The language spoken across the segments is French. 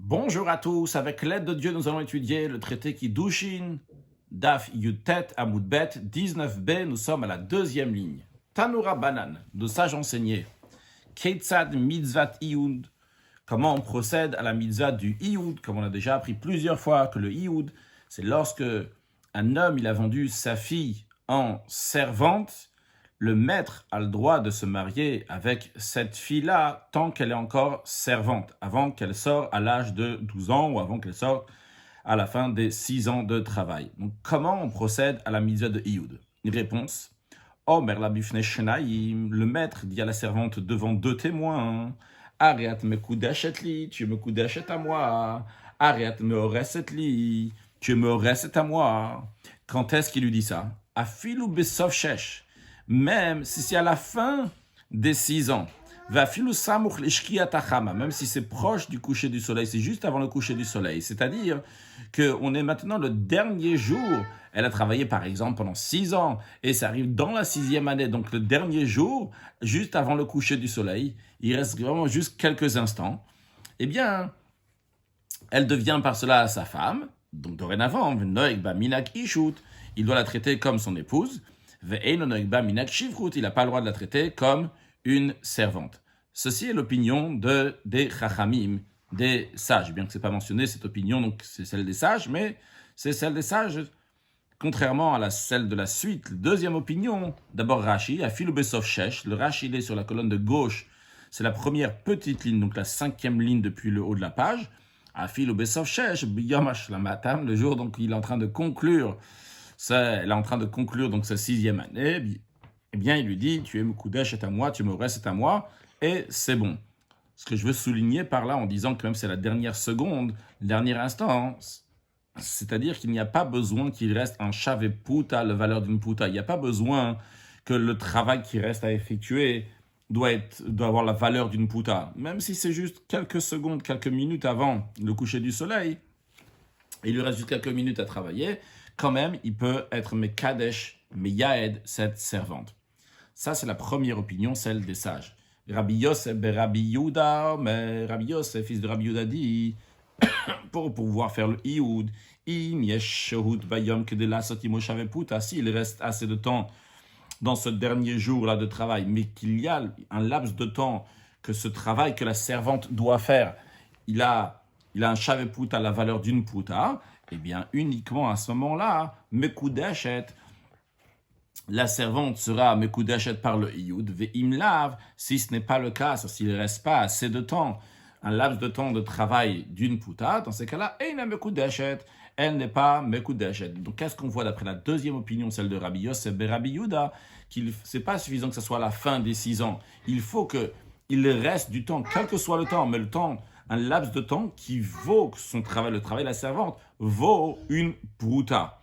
Bonjour à tous, avec l'aide de Dieu, nous allons étudier le traité Kiddushin, Daf Yutet Amoudbet 19b, nous sommes à la deuxième ligne. Tanura Banan, de sages enseignés. Keitzad Mitzvat Iyud, comment on procède à la mitzvah du Iyud, comme on a déjà appris plusieurs fois que le Iyud, c'est lorsque un homme il a vendu sa fille en servante, le maître a le droit de se marier avec cette fille-là tant qu'elle est encore servante, avant qu'elle sorte à l'âge de 12 ans ou avant qu'elle sorte à la fin des 6 ans de travail. Donc, comment on procède à la mitzvah de Iyud? Une réponse. Omer la bifnei shenaim, le maître dit à la servante devant deux témoins, Ariat me kudeshet li, tu me kudeshet à moi. Ariat me oreset li, tu me oreset à moi. Quand est-ce qu'il lui dit ça? Afilu besof shesh, même si c'est à la fin des 6 ans. Vafilu samuch l'ishkiat hachama, même si c'est proche du coucher du soleil, c'est juste avant le coucher du soleil. C'est-à-dire qu'on est maintenant le dernier jour. Elle a travaillé par exemple pendant 6 ans et ça arrive dans la 6e année, donc le dernier jour, juste avant le coucher du soleil, il reste vraiment juste quelques instants. Eh bien, elle devient par cela sa femme, donc dorénavant, Noeg ba minak ishut, il doit la traiter comme son épouse, Ve'eino noeg ba minak shivchut, il n'a pas le droit de la traiter comme une servante. Ceci est l'opinion des chachamim, des sages, bien que ce n'est pas mentionné cette opinion, donc c'est celle des sages, mais c'est celle des sages, contrairement à celle de la suite. Deuxième opinion, d'abord Rashi, Afilu besof shesh, le Rashi il est sur la colonne de gauche, c'est la première petite ligne, donc la 5e ligne depuis le haut de la page. Afilu besof shesh, biyamash la matam, le jour donc il est en train de conclure, elle est en train de conclure donc sa 6e année, eh bien il lui dit, tu es Mekudesh c'est à moi, tu me restes c'est à moi, et c'est bon. Ce que je veux souligner par là en disant que même c'est la dernière seconde, le dernier instant, c'est-à-dire qu'il n'y a pas besoin qu'il reste un chave puta, la valeur d'une puta. Il n'y a pas besoin que le travail qui reste à effectuer doit avoir la valeur d'une puta. Même si c'est juste quelques secondes, quelques minutes avant le coucher du soleil, il lui reste juste quelques minutes à travailler, quand même, il peut être mekadesh, meyaed, cette servante. Ça, c'est la première opinion, celle des sages. Rabbi Yosef, Rabbi Yehuda, mais Rabbi Yosef, fils de Rabbi Yehuda, dit pour pouvoir faire le Iyud, s'il reste assez de temps dans ce dernier jour-là de travail, mais qu'il y a un laps de temps que ce travail que la servante doit faire, il a un shaveput à la valeur d'une puta, eh bien uniquement à ce moment-là, mekudeshet, la servante sera mekudeshet par le Iyud, ve'imlav, si ce n'est pas le cas, s'il ne reste pas assez de temps, un laps de temps de travail d'une puta, dans ces cas-là, elle n'est pas mekudeshet. Donc, qu'est-ce qu'on voit d'après la deuxième opinion, celle de Rabbi Yosef et Rabbi Yehuda, qu'il c'est pas suffisant que ce soit la fin des 6 ans. Il faut qu'il reste du temps, quel que soit le temps, mais le temps, un laps de temps qui vaut son travail, le travail de la servante, vaut une puta.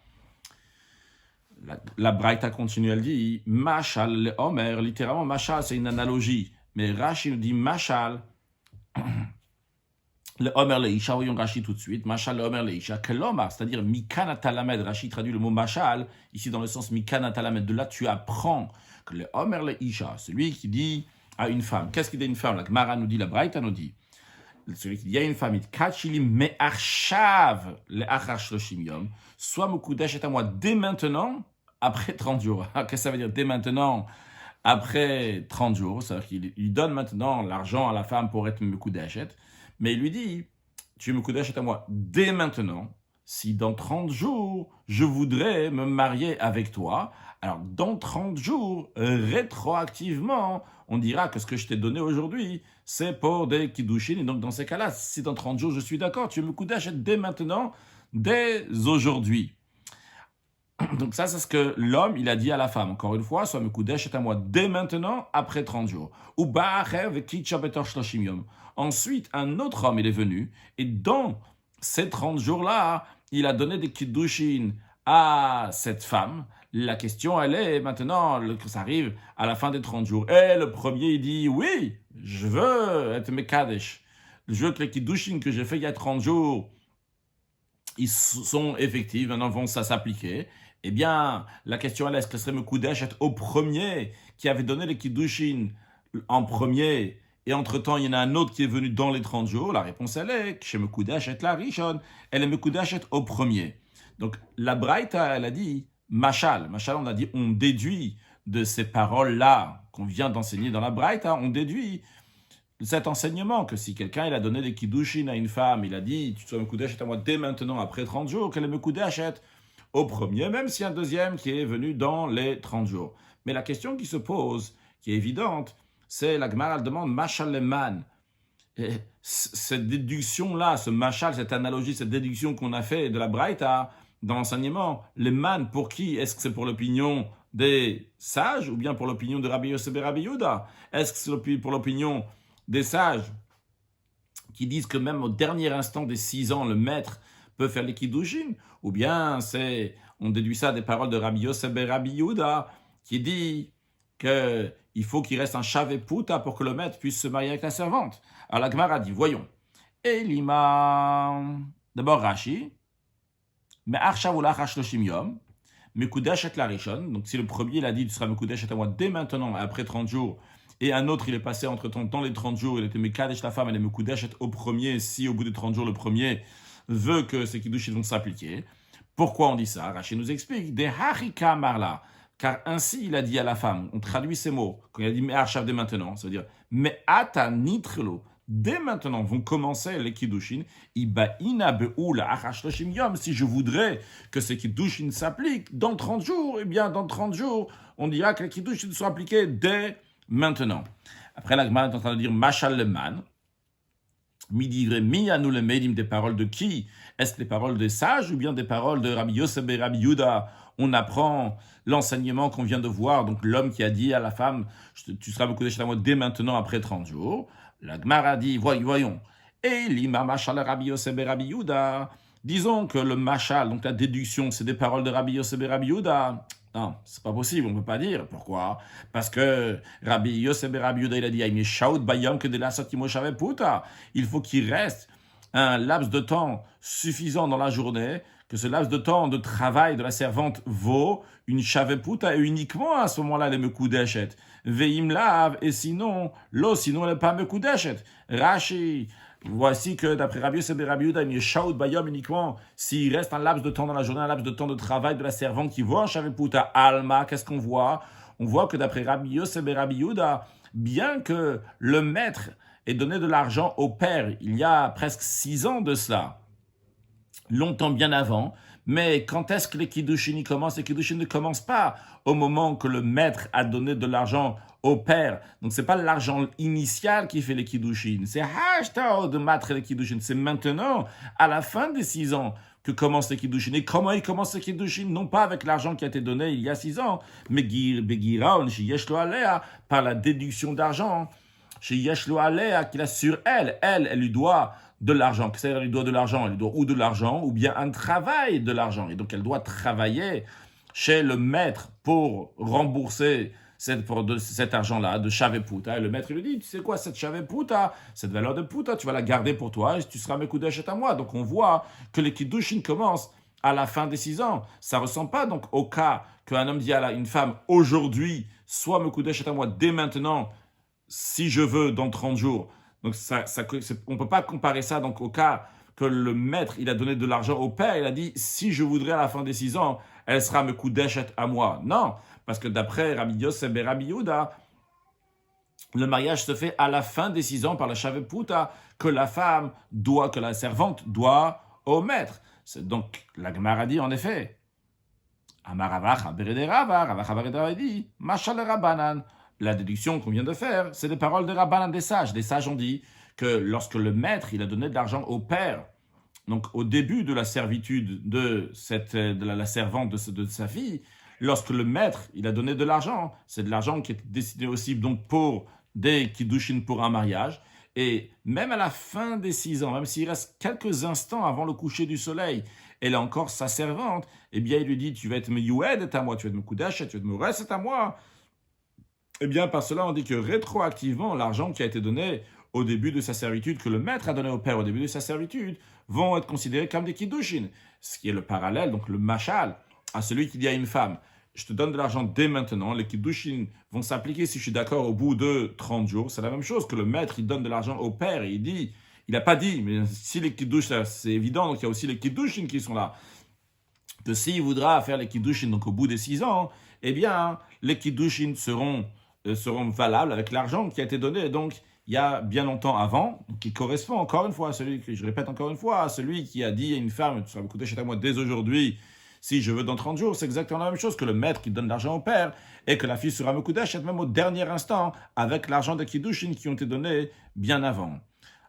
La Braïta continue, elle dit Mashal le Omer, littéralement Mashal c'est une analogie, mais Rashi nous dit Mashal, le Omer le Isha, voyons Rashi tout de suite, Mashal le Omer le Isha, que l'Omar, c'est-à-dire Mikana Talamed, Rashi traduit le mot Mashal, ici dans le sens Mikana Talamed, de là tu apprends que le Omer le Isha, celui qui dit à une femme, qu'est-ce qu'il dit à une femme? La Gemara nous dit, la Braïta nous dit, celui qui dit à une femme, me arshav le achar shloshim yom, soit Mekudesh est à moi dès maintenant, après 30 jours. Qu'est-ce que ça veut dire dès maintenant, après 30 jours? C'est-à-dire qu'il lui donne maintenant l'argent à la femme pour être Mekudeshet, mais il lui dit, tu es Mekudeshet à moi dès maintenant, si dans 30 jours, je voudrais me marier avec toi, alors dans 30 jours, rétroactivement, on dira que ce que je t'ai donné aujourd'hui, c'est pour des kiddushin, et donc dans ces cas-là, si dans 30 jours, je suis d'accord, tu es Mekudeshet dès maintenant, dès aujourd'hui. Donc ça, c'est ce que l'homme, il a dit à la femme. Encore une fois, soit Mekudesh est à moi dès maintenant, après 30 jours. Ou Ba'achev kitcha betor shloshim yom. Ensuite, un autre homme, il est venu, et dans ces 30 jours-là, il a donné des kiddushin à cette femme. La question, elle est maintenant, que ça arrive à la fin des 30 jours. Et le premier, il dit, oui, je veux être Mekadesh. Je veux que les kiddushin que j'ai fait il y a 30 jours, ils sont effectifs, maintenant vont ça s'appliquer. Eh bien, la question est, est-ce que ce serait Mekudesh être au premier qui avait donné les kiddushin en premier et entre-temps, il y en a un autre qui est venu dans les 30 jours, la réponse, elle est, chez Mekudash et la Rishon, elle est Mekudash au premier. Donc, la Braïta, elle a dit, Machal. Machal, on a dit, on déduit de ces paroles-là qu'on vient d'enseigner dans la Braïta, on déduit cet enseignement que si quelqu'un il a donné des kiddushin à une femme, il a dit, tu dois Mekudash à moi dès maintenant, après 30 jours, qu'elle est Mekudash au premier, même s'il y a un deuxième qui est venu dans les 30 jours. Mais la question qui se pose, qui est évidente, c'est la Gemara demande Machal leman. Cette déduction-là, ce machal, cette analogie, cette déduction qu'on a fait de la Braïta dans l'enseignement, les man, pour qui? Est-ce que c'est pour l'opinion des sages ou bien pour l'opinion de Rabbi Yosef et Rabbi Yehuda? Est-ce que c'est pour l'opinion des sages qui disent que même au dernier instant des 6 ans, le maître peut faire les kiddushin? Ou bien on déduit ça des paroles de Rabbi Yosef et Rabbi Yehuda qui dit qu'il faut qu'il reste un shavé puta pour que le maître puisse se marier avec la servante. Alors la Gemara dit, voyons, Elima, d'abord Rashi, mais Arshav ou l'Achash Loshim Yom, Mekudash et la Rishon, donc si le premier il a dit, tu seras Mekudash et à moi dès maintenant, après 30 jours, et un autre il est passé entre-temps dans les 30 jours, il était Mekadesh la femme, elle est Mekudash au premier, si au bout des 30 jours le premier veut que ces kiddushim vont s'appliquer. Pourquoi on dit ça? Rashi nous explique, des Harika Marla, car ainsi il a dit à la femme, on traduit ces mots, quand il a dit Me'arshav dès maintenant, ça veut dire Me'ata nitrelo, dès maintenant vont commencer les kiddushin, Ibaina be'ul achash loshim yom, si je voudrais que ces kiddushin s'appliquent dans 30 jours, eh bien dans 30 jours, on dira que les kiddushin sont appliqués dès maintenant. Après la Gemara est en train de dire Machal leman, midivre miyanou le medim, des paroles de qui? Est-ce des paroles des sages ou bien des paroles de Rabbi Yosef et Rabbi Yehuda? On apprend l'enseignement qu'on vient de voir, donc l'homme qui a dit à la femme, tu seras Mekudash à moi dès maintenant après 30 jours. La Gemara dit, voyons, et l'imam machal Rabbi Yosef et Rabbi Yehuda, disons que le machal, donc la déduction, c'est des paroles de Rabbi Yosef et Rabbi Yehuda. Non, c'est pas possible, on ne peut pas dire. Pourquoi? Parce que Rabbi Yosef et Rabbi Yehuda, il a dit, il faut qu'il reste un laps de temps suffisant dans la journée, que ce laps de temps de travail de la servante vaut une shaveputa, et uniquement à ce moment-là, elle est mekudeshet. Veim lav, et sinon, sinon elle n'est pas mekudeshet. Rashi, voici que d'après Rabbi Yosef et Rabbi Yehuda, il y a shaut bayom uniquement s'il reste un laps de temps dans la journée, un laps de temps de travail de la servante qui vaut un shaveputa. Alma, qu'est-ce qu'on voit? On voit que d'après Rabbi Yosef et Rabbi Yehuda, bien que le maître ait donné de l'argent au père il y a presque 6 ans de cela, longtemps bien avant, mais quand est-ce que les kiddushin commencent? Les kiddushin ne commencent pas au moment que le maître a donné de l'argent au père. Donc c'est pas l'argent initial qui fait les kiddushin, c'est hashtag de mettre les kiddushin. C'est maintenant, à la fin des 6 ans, que commencent les kiddushin. Et comment ils commencent les kiddushin? Non pas avec l'argent qui a été donné il y a 6 ans, mais par la déduction d'argent. Chez Yeshlo Alea, qu'il a sur elle lui doit de l'argent. C'est-à-dire, elle lui doit de l'argent, elle lui doit ou de l'argent, ou bien un travail de l'argent. Et donc, elle doit travailler chez le maître pour rembourser cet argent-là de shaveputa. Et le maître lui dit, tu sais quoi, cette shaveputa, cette valeur de puta, tu vas la garder pour toi et tu seras mekudesh à moi. Donc, on voit que les kiddushin commencent à la fin des 6 ans. Ça ne ressemble pas donc au cas qu'un homme dit à une femme, aujourd'hui, sois mekudesh à moi dès maintenant, si je veux, dans 30 jours. Donc, on ne peut pas comparer ça donc, au cas que le maître, il a donné de l'argent au père, il a dit, si je voudrais à la fin des 6 ans, elle sera mekudeshet à moi. Non, parce que d'après Rabbi Yosef et Rabbi Yehuda, le mariage se fait à la fin des 6 ans par la shaveputa que la servante doit au maître. C'est donc, la Gemara dit en effet, Amaravacha beredera, Ravacha beredera dit, Machal Rabbanan. La déduction qu'on vient de faire, c'est des paroles de Rabbanan des sages. Les sages ont dit que lorsque le maître il a donné de l'argent au père, donc au début de la servitude de la servante de sa fille, lorsque le maître il a donné de l'argent, c'est de l'argent qui est destiné aussi donc pour des kiddushin pour un mariage. Et même à la fin des 6 ans, même s'il reste quelques instants avant le coucher du soleil, elle est encore sa servante, eh bien il lui dit, tu vas être meyued à moi, tu vas être mekudash, tu vas être mores à moi. Eh bien, par cela, on dit que rétroactivement, l'argent qui a été donné au début de sa servitude, que le maître a donné au père au début de sa servitude, vont être considérés comme des kiddushin. Ce qui est le parallèle, donc le machal, à celui qui dit à une femme, je te donne de l'argent dès maintenant. Les kiddushin vont s'appliquer, si je suis d'accord, au bout de 30 jours. C'est la même chose que le maître, il donne de l'argent au père et il n'a pas dit, mais si les kiddush, c'est évident, donc il y a aussi les kiddushin qui sont là. Que s'il voudra faire les kiddushin, donc au bout des 6 ans, eh bien, les kiddushin seront valables avec l'argent qui a été donné. Donc, il y a bien longtemps avant, qui correspond encore une fois à celui, je répète encore une fois, à celui qui a dit à une femme, tu seras coûté chez moi dès aujourd'hui, si je veux dans 30 jours, c'est exactement la même chose que le maître qui donne l'argent au père et que la fille sera Mekudesh même au dernier instant avec l'argent des kiddushin qui ont été donnés bien avant.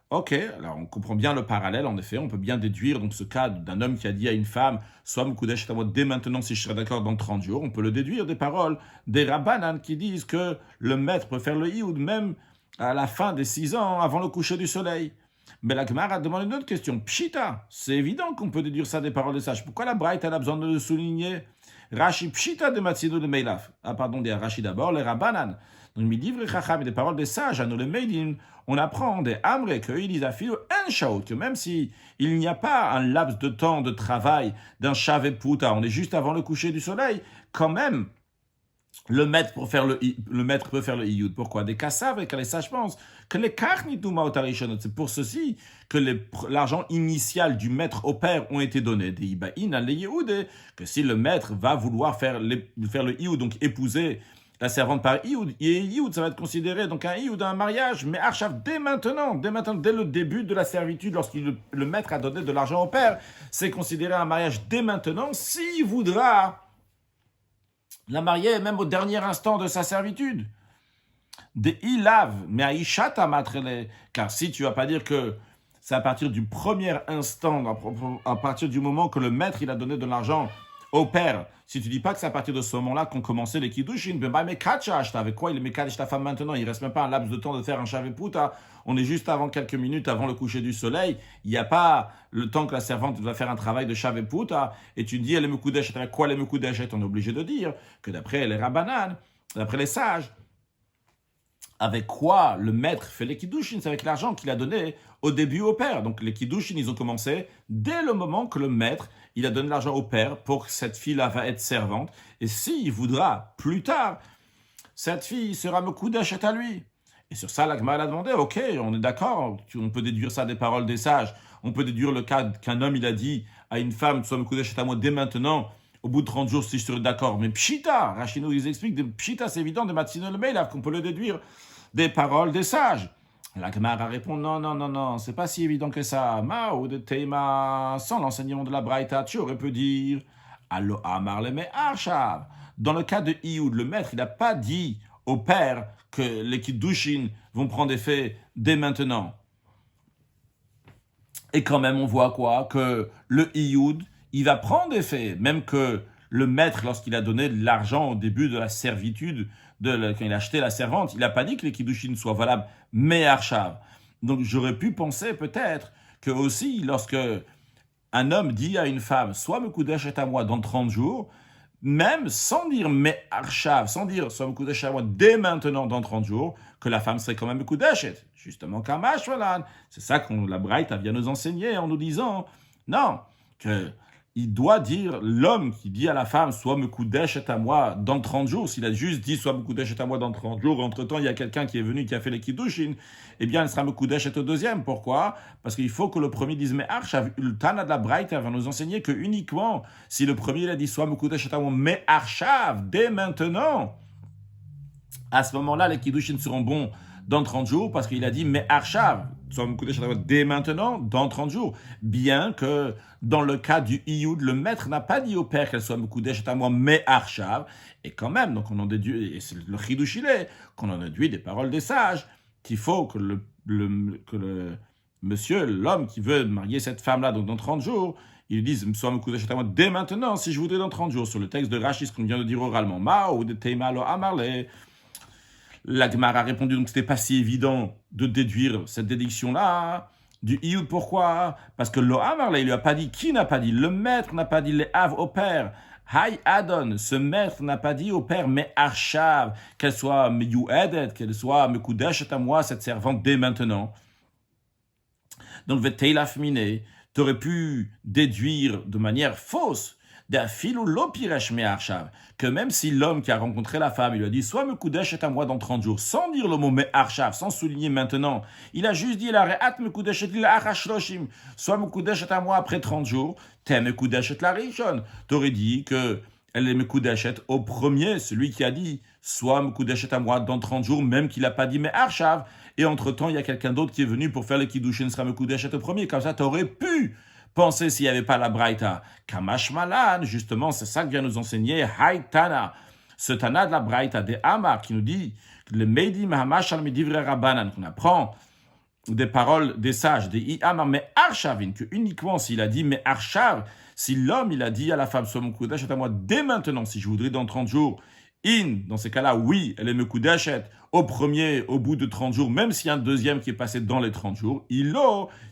Ok, alors on comprend bien le parallèle, en effet, on peut bien déduire donc ce cas d'un homme qui a dit à une femme, sois Mekudesh dès maintenant si je serai d'accord dans 30 jours, on peut le déduire des paroles des Rabbanan qui disent que le maître peut faire le Ioud même à la fin des 6 ans avant le coucher du soleil. Mais la Gemara demande une autre question. Pshita, c'est évident qu'on peut déduire ça des paroles des sages. Pourquoi la Braïta a besoin de le souligner? Rashi Pshita de Matsinou de Meilaf. Ah pardon, des Rashi d'abord, les Rabbanan. Donc, il livre Chacham et des paroles des sages, à nous les Meidim, on apprend des Amre qu'ils disent à Philo un shaot, que même si il n'y a pas un laps de temps de travail d'un Shavet Puta, on est juste avant le coucher du soleil, quand même, le maître peut faire le iyud. Pourquoi? Des kassav et que les sages pensent que les karnituma otarishonot, c'est pour ceci que l'argent initial du maître au père ont été donnés. Des ibaïn al yehud, que si le maître va vouloir faire le iyud, donc épouser la servante par iyud, et iyud, ça va être considéré donc un iyud, un mariage, mais archav dès maintenant, dès le début de la servitude, lorsque le maître a donné de l'argent au père, c'est considéré un mariage dès maintenant, s'il voudra la mariée même au dernier instant de sa servitude. Des ilav, mais à ishata matrele, car si tu vas pas dire que c'est à partir du premier instant, à partir du moment que le maître il a donné de l'argent au père, si tu dis pas que c'est à partir de ce moment-là qu'on commençait les kiddushin, mais kachash, avec quoi il est mekadesh ta femme maintenant, il reste même pas un laps de temps de faire un shaveputa, on est juste avant quelques minutes avant le coucher du soleil, il n'y a pas le temps que la servante va faire un travail de shaveputa, et tu dis elle est mekudesh, avec quoi elle est mekudesh, on est obligé de dire que d'après les rabbanan, d'après les sages, avec quoi le maître fait les kiddushin, c'est avec l'argent qu'il a donné au début au père. Donc les kiddushin, ils ont commencé dès le moment que le maître, il a donné l'argent au père pour que cette fille-là va être servante. Et s'il voudra, plus tard, cette fille sera mekudesh à lui. Et sur ça, la Gemara a demandé, ok, on est d'accord, on peut déduire ça des paroles des sages. On peut déduire le cas qu'un homme, il a dit à une femme, sois mekudesh à moi dès maintenant, au bout de 30 jours, si je serais d'accord. Mais pshita, Rachino, ils expliquent, pshita, c'est évident, de Matsino le mail, qu'on peut le déduire des paroles des sages. La Gemara répond, non, c'est pas si évident que ça. Mao de Teima, sans l'enseignement de la Braïta, tu aurais pu dire, allo amar le me arshav. Dans le cas de Iyud, le maître, il n'a pas dit au père que les kiddushin vont prendre effet dès maintenant. Et quand même, on voit quoi? Que le Iyud, il va prendre effet, même que le maître, lorsqu'il a donné de l'argent au début de la servitude, quand il a acheté la servante, il n'a pas dit que les kiddushin soient valables, mais arshav. Donc j'aurais pu penser peut-être que aussi, lorsque un homme dit à une femme, soit mekudesh à moi dans 30 jours, même sans dire mais arshav, sans dire soit mekudesh à moi dès maintenant dans 30 jours, que la femme serait quand même mekudeshet. Justement, kamash voilà. C'est ça que la Braïta vient nous enseigner en nous disant, non, que il doit dire, l'homme qui dit à la femme, soit mekudeshet à moi dans 30 jours, s'il a juste dit, soit mekudeshet à moi dans 30 jours, entre-temps, il y a quelqu'un qui est venu, qui a fait les kiddushin, eh bien, elle sera mekudeshet au deuxième. Pourquoi? Parce qu'il faut que le premier dise, mais arshav, le Tana de la Braïta va nous enseigner que uniquement, si le premier, il a dit, soit mekudeshet à moi, mais arshav, dès maintenant, à ce moment-là, les kiddushin seront bons dans 30 jours, parce qu'il a dit, mais arshav, soit mekudesh dès maintenant, dans 30 jours. Bien que, dans le cas du iyud, le maître n'a pas dit au père qu'elle soit mekudesh à moi, mais arshav, et quand même, donc on en déduit, et c'est le chidush qu'on en déduit des paroles des sages, qu'il faut que le monsieur, l'homme qui veut marier cette femme-là, donc dans 30 jours, ils lui disent, soit mekudesh à moi dès maintenant, si je voudrais dans 30 jours, sur le texte de Rashi, ce qu'on vient de dire oralement, ma ou de teima lo amarle. La Gemara a répondu, donc c'était pas si évident de déduire cette déduction-là. Du iyud, pourquoi? Parce que lo amar, il lui a pas dit, qui n'a pas dit? Le maître n'a pas dit les av au père. Hay adon, ce maître n'a pas dit au père, mais arshav, qu'elle soit meyuedet, qu'elle soit mekudesh à moi, cette servante, dès maintenant. Donc, veteilaf mine, t'aurais pu déduire de manière fausse D'afilou lo piresh me'arshav, que même si l'homme qui a rencontré la femme, il lui a dit soit mekudeshet à moi dans 30 jours, sans dire le mot me'arshav, sans souligner maintenant, il a juste dit la re'at mekudeshet l'achashloshim, soit mekudeshet à moi après 30 jours, te mekudeshet la rishon. T'aurais dit que elle est mekudeshet au premier, celui qui a dit soit mekudeshet à moi dans 30 jours, même qu'il n'a pas dit me'arshav, et entre-temps, il y a quelqu'un d'autre qui est venu pour faire le kiddushin sera mekudeshet au premier, comme ça t'aurais pu penser s'il n'y avait pas la braïta. Kamash malan, justement, c'est ça que vient nous enseigner Haïtana, ce Tana de la braïta des Amar qui nous dit le Meidim Hamash al Medivre Rabbanan, qu'on apprend des paroles des sages, des I-Amar, mais Arshavin, que uniquement s'il a dit mais Arshav, si l'homme il a dit à la femme soit mekudeshet à moi dès maintenant, si je voudrais dans 30 jours, dans ces cas-là, oui, elle est mekudeshet au premier, au bout de 30 jours, même s'il y a un deuxième qui est passé dans les 30 jours,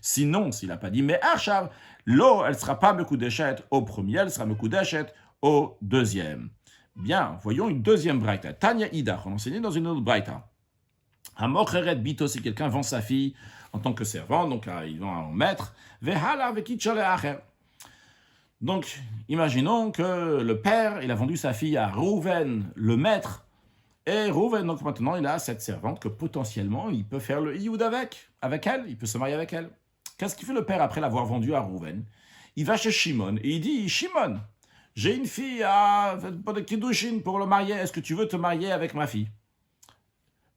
sinon, s'il n'a pas dit mais Arshav, elle ne sera pas mekudeshet au premier, elle sera mekudeshet au deuxième. Bien, voyons une deuxième braïta. Tanya Ida, on enseignait dans une autre braïta. Hamocheret bito, si quelqu'un vend sa fille en tant que servant, donc il vend en maître, vehala vekitchale acher. Donc, imaginons que le père, il a vendu sa fille à Rouven, le maître, et Rouven, donc maintenant, il a cette servante que potentiellement, il peut faire le ioud avec elle, il peut se marier avec elle. Qu'est-ce qu'il fait le père après l'avoir vendu à Rouven? Il va chez Shimon et il dit, Shimon, j'ai une fille pour de kiddushin pour le marier, est-ce que tu veux te marier avec ma fille?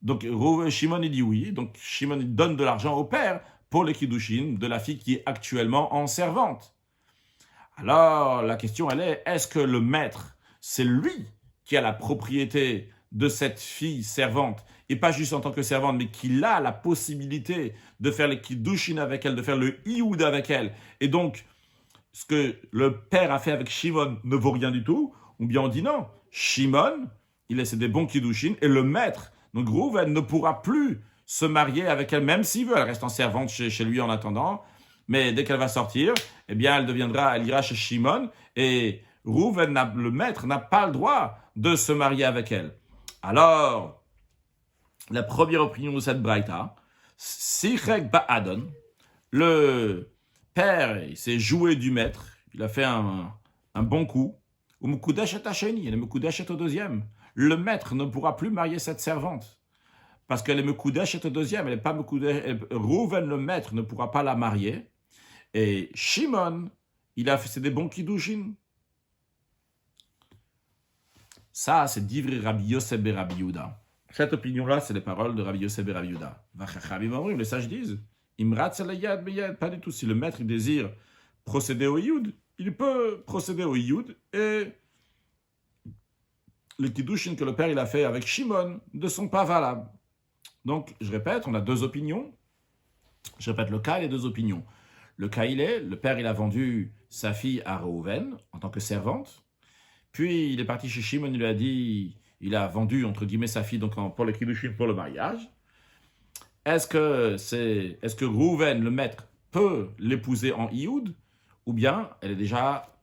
Donc Shimon il dit oui, donc Shimon il donne de l'argent au père pour le kiddushin de la fille qui est actuellement en servante. Alors la question elle est, est-ce que le maître, c'est lui qui a la propriété de cette fille servante, et pas juste en tant que servante, mais qu'il a la possibilité de faire les kiddushin avec elle, de faire le ioud avec elle, et donc ce que le père a fait avec Shimon ne vaut rien du tout, ou bien on dit non, Shimon, il laisse des bons kiddushin, et le maître, donc Rouven, ne pourra plus se marier avec elle, même s'il veut, elle reste en servante chez lui en attendant, mais dès qu'elle va sortir, eh bien elle ira chez Shimon, et Rouven, le maître, n'a pas le droit de se marier avec elle. Alors, la première opinion de cette braïta, Sichek Ba'adon, le père, il s'est joué du maître, il a fait un bon coup, ou Mekudeshet Hasheni, il est Mekudeshet au deuxième. Le maître ne pourra plus marier cette servante, parce qu'elle est Mekudeshet au deuxième, elle n'est pas Mekudeshet, Rouven, le maître, ne pourra pas la marier, et Shimon, il a fait, c'est des bons kiddushin. Ça, c'est d'Ivri Rabbi Yosef et Rabbi Yehuda. Cette opinion-là, c'est les paroles de Rabbi Yosef et Rabbi Yehuda. Les sages disent, pas du tout. Si le maître il désire procéder au Yud, il peut procéder au Yud et les kiddushin que le père il a fait avec Shimon ne sont pas valables. Donc, je répète, on a deux opinions. Je répète le cas et les deux opinions. Le cas, le père il a vendu sa fille à Reuven en tant que servante. Puis, il est parti chez Shimon, il lui a dit, il a vendu, entre guillemets, sa fille donc pour le kiddushin, pour le mariage. Est-ce que Rouven, le maître, peut l'épouser en Ioud, ou bien elle est déjà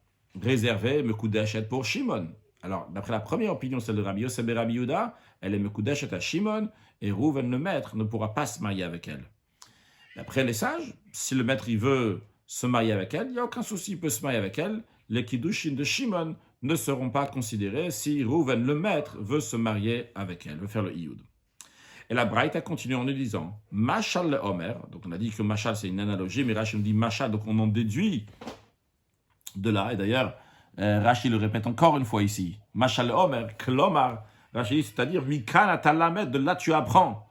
réservée, Mekudeshet pour Shimon? Alors, d'après la première opinion, celle de Rabbi Yosef et Rabbi Yehuda, elle est Mekudeshet à Shimon, et Rouven, le maître, ne pourra pas se marier avec elle. D'après les sages, si le maître il veut se marier avec elle, il n'y a aucun souci, il peut se marier avec elle. Les kiddushin de Shimon ne seront pas considérés si Rouven, le maître, veut se marier avec elle, veut faire le Iyud. Et la Braïta continue en nous disant Mashal le Omer, donc on a dit que Mashal c'est une analogie, mais Rashi nous dit Mashal, donc on en déduit de là, et d'ailleurs Rashi le répète encore une fois ici Mashal le Omer, Klomar, Rashi dit c'est-à-dire Mikana talamed, de là tu apprends.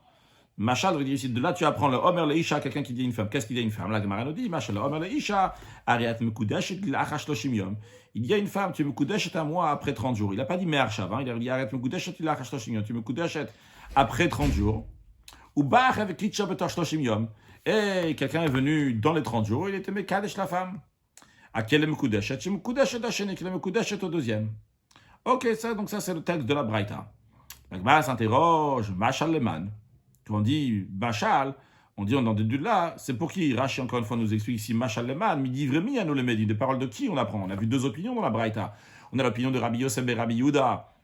Machal veut dire ici, de là tu apprends le Omer le Isha, quelqu'un qui dit une femme. Qu'est-ce qu'il dit une femme? La Gemara nous dit, Machal le Omer le Isha, Ariat Mekudeshet l'Achash Loshim Yom. Il y a une femme, tu Mekudeshet à moi après 30 jours. Il n'a pas dit Me'arshav, il a dit Ariat Mekudeshet l'Achash Loshim Yom. Tu Mekudeshet après 30 jours. Ou Bach avec Kitcha Betosh Loshim Yom. Et quelqu'un est venu dans les 30 jours, il était Mekadesh la femme. À quel Mekudeshet? Tu Mekudeshet Hasheni, qu'il est Mekudeshet au deuxième. Ok, donc ça c'est le texte de la Braïta. La Gemara s'interroge, Machal Leman. Quand on dit Machal, on en déduit de là, c'est pour qui? Rashi encore une fois nous explique ici Machal Leman, Midi Vremi à nous les médis. Des paroles de qui on apprend? On a vu deux opinions dans la Braïta. On a l'opinion de Rabbi Yosef et Rabbi Yehuda,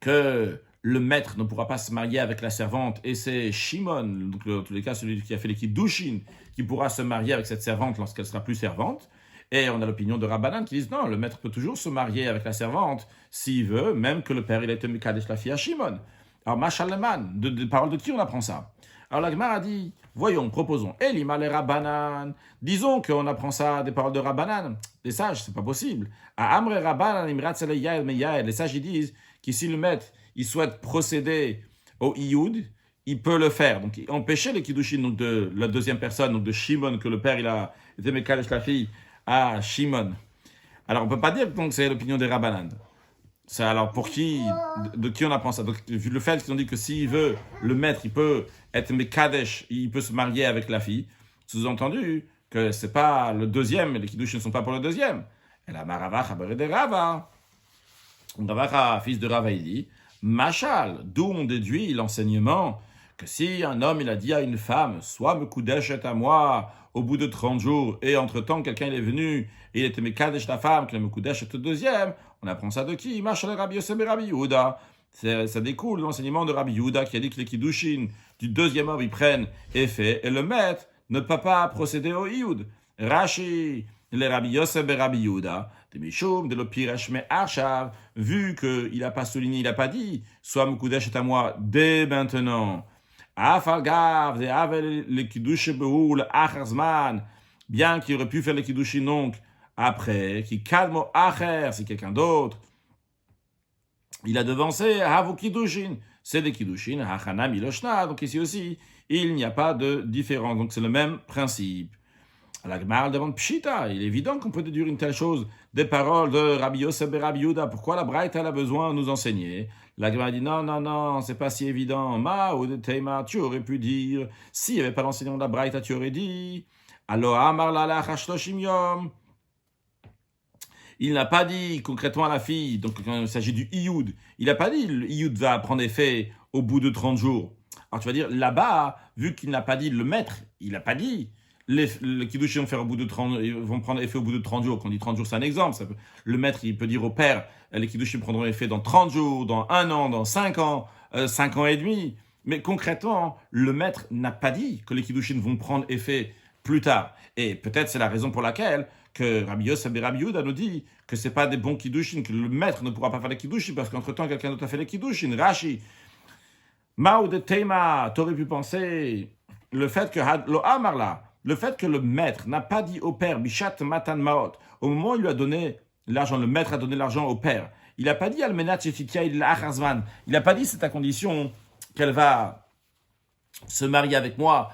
que le maître ne pourra pas se marier avec la servante, et c'est Shimon, donc dans tous les cas celui qui a fait l'équipe d'Ushin, qui pourra se marier avec cette servante lorsqu'elle sera plus servante. Et on a l'opinion de Rabbanan qui disent non, le maître peut toujours se marier avec la servante s'il veut, même que le père il a été Mekadesh la fille à Shimon. Alors, Machaleman, de paroles de qui on apprend ça? Alors la Gemara a dit, voyons, proposons, Elima les Rabbanan, disons qu'on apprend ça des paroles de Rabbanan, les sages, c'est pas possible. À Amre Rabbanan, les sages ils disent que si le maître il souhaite procéder au Iyud, il peut le faire. Donc empêcher les Kiddushin donc de la deuxième personne, donc de Shimon, que le père il a été Mekadesh la fille à Shimon. Alors on peut pas dire donc c'est l'opinion des Rabbanan. C'est alors pour qui, de qui on apprend ça? Donc, vu le fait qu'ils ont dit que s'il veut, le maître, il peut être Mekadesh, il peut se marier avec la fille, sous-entendu que c'est pas le deuxième, les Kiddush ne sont pas pour le deuxième. Et la Marava, Chaber de Rava. Rava, fils de Rava, il dit, Machal, d'où on déduit l'enseignement que si un homme, il a dit à une femme, soit me Koudeshet à moi au bout de 30 jours, et entre-temps, quelqu'un il est venu, et il était Mekadesh la femme, qu'il a me Koudeshet au deuxième, on apprend ça de qui? Machal Rabbi Yosef et Rabbi Yehuda. Ça découle de l'enseignement de Rabbi Yehuda qui a dit que les Kiddushin du deuxième homme, ils prennent effet, et le maître ne peut pas procéder au Iyud. Rashi, les Rabbi Yosef et Rabbi Yehuda, de Mishum, de l'Opirash me Arshav, vu qu'il n'a pas souligné, il n'a pas dit, soit me Koudeshet à moi dès maintenant. Afalgav, les Kiddush Behoul, Acharzman, bien qu'il aurait pu faire les Kiddushin donc après, qui calme Acher, c'est quelqu'un d'autre, il a devancé Havu Kiddushin, c'est des Kiddushin, Hachana Miloshna, donc ici aussi, il n'y a pas de différence, donc c'est le même principe. La Gemara demande Pshita, il est évident qu'on peut déduire une telle chose des paroles de Rabbi Yosef et Rabbi Yehuda. Pourquoi la Braïta a besoin de nous enseigner? La Gemara dit non, c'est pas si évident. Ma ou de Teima, tu aurais pu dire, s'il n'y avait pas l'enseignement de la Braïta, tu aurais dit, alors Amar la la chashloshim yom. Il n'a pas dit concrètement à la fille, donc quand il s'agit du Iyud, il n'a pas dit le Iyud va prendre effet au bout de 30 jours. Alors tu vas dire, là-bas, vu qu'il n'a pas dit le maître, il n'a pas dit. Les Kiddush vont prendre effet au bout de 30 jours. Quand on dit 30 jours, c'est un exemple. Le maître, il peut dire au père, les Kiddush prendront effet dans 30 jours, dans 1 an, dans 5 ans, 5 ans et demi. Mais concrètement, le maître n'a pas dit que les Kiddushim vont prendre effet plus tard. Et peut-être c'est la raison pour laquelle que Rabbi Yosef et Rabbi Yehuda nous dit que c'est pas des bons Kiddushim, que le maître ne pourra pas faire les Kiddushim parce qu'entre-temps, quelqu'un d'autre a fait les Kiddushim. Rashi, Mao de Teima, t'aurais pu penser le fait que Lo Amarla, le fait que le maître n'a pas dit au père, Bishat Matan Maot, au moment où il lui a donné l'argent, le maître a donné l'argent au père, il n'a pas dit Almenat Shefikia il Achazman, il n'a pas dit c'est à condition qu'elle va se marier avec moi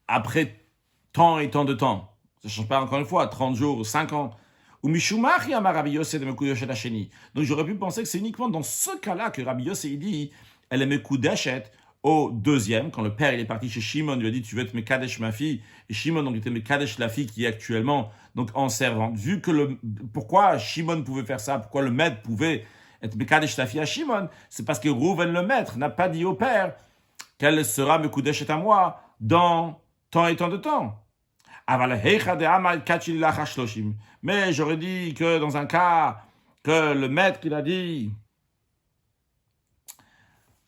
après tant et tant de temps. Ça ne change pas encore une fois, 30 jours, 5 ans. Ou Mishumach Yamar Rabbi Yosef de Mekudeshet Hasheni. Donc j'aurais pu penser que c'est uniquement dans ce cas-là que Rabbi Yosef dit elle est Mekudeshet au deuxième, quand le père il est parti chez Shimon, il lui a dit tu veux être Mekadesh ma fille, et Shimon donc était Mekadesh la fille qui est actuellement donc en servante. Vu que pourquoi Shimon pouvait faire ça, pourquoi le maître pouvait être Mekadesh la fille à Shimon, c'est parce que Rouven le maître n'a pas dit au père qu'elle sera Mekudeshet à moi dans tant et tant de temps. Mais j'aurais dit que dans un cas que le maître il a dit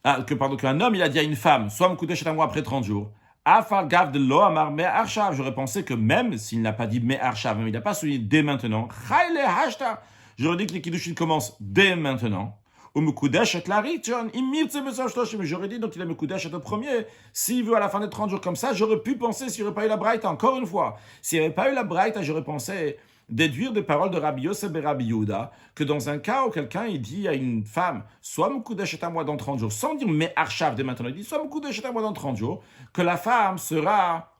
qu'un homme il a dit à une femme, soit Mekudeshet à moi après 30 jours. Afal gav de lo amar me arshav. J'aurais pensé que même s'il n'a pas dit me arshav, même il n'a pas souligné dès maintenant, chayle hashta. J'aurais dit que les kiddushin commencent dès maintenant. Ou Mekudeshet la richon, imirtze mesaj shloshim. J'aurais dit donc il a Mekudeshet au premier. S'il veut à la fin des 30 jours comme ça, j'aurais pu penser s'il n'y aurait pas eu la braïta. Encore une fois, s'il n'y avait pas eu la braïta, j'aurais pensé déduire des paroles de Rabbi Yosef et Rabbi Yehuda que dans un cas où quelqu'un il dit à une femme soit Mekudeshet à moi dans 30 jours, sans dire mais arshav dès maintenant, il dit soit Mekudeshet à moi dans 30 jours, que la femme sera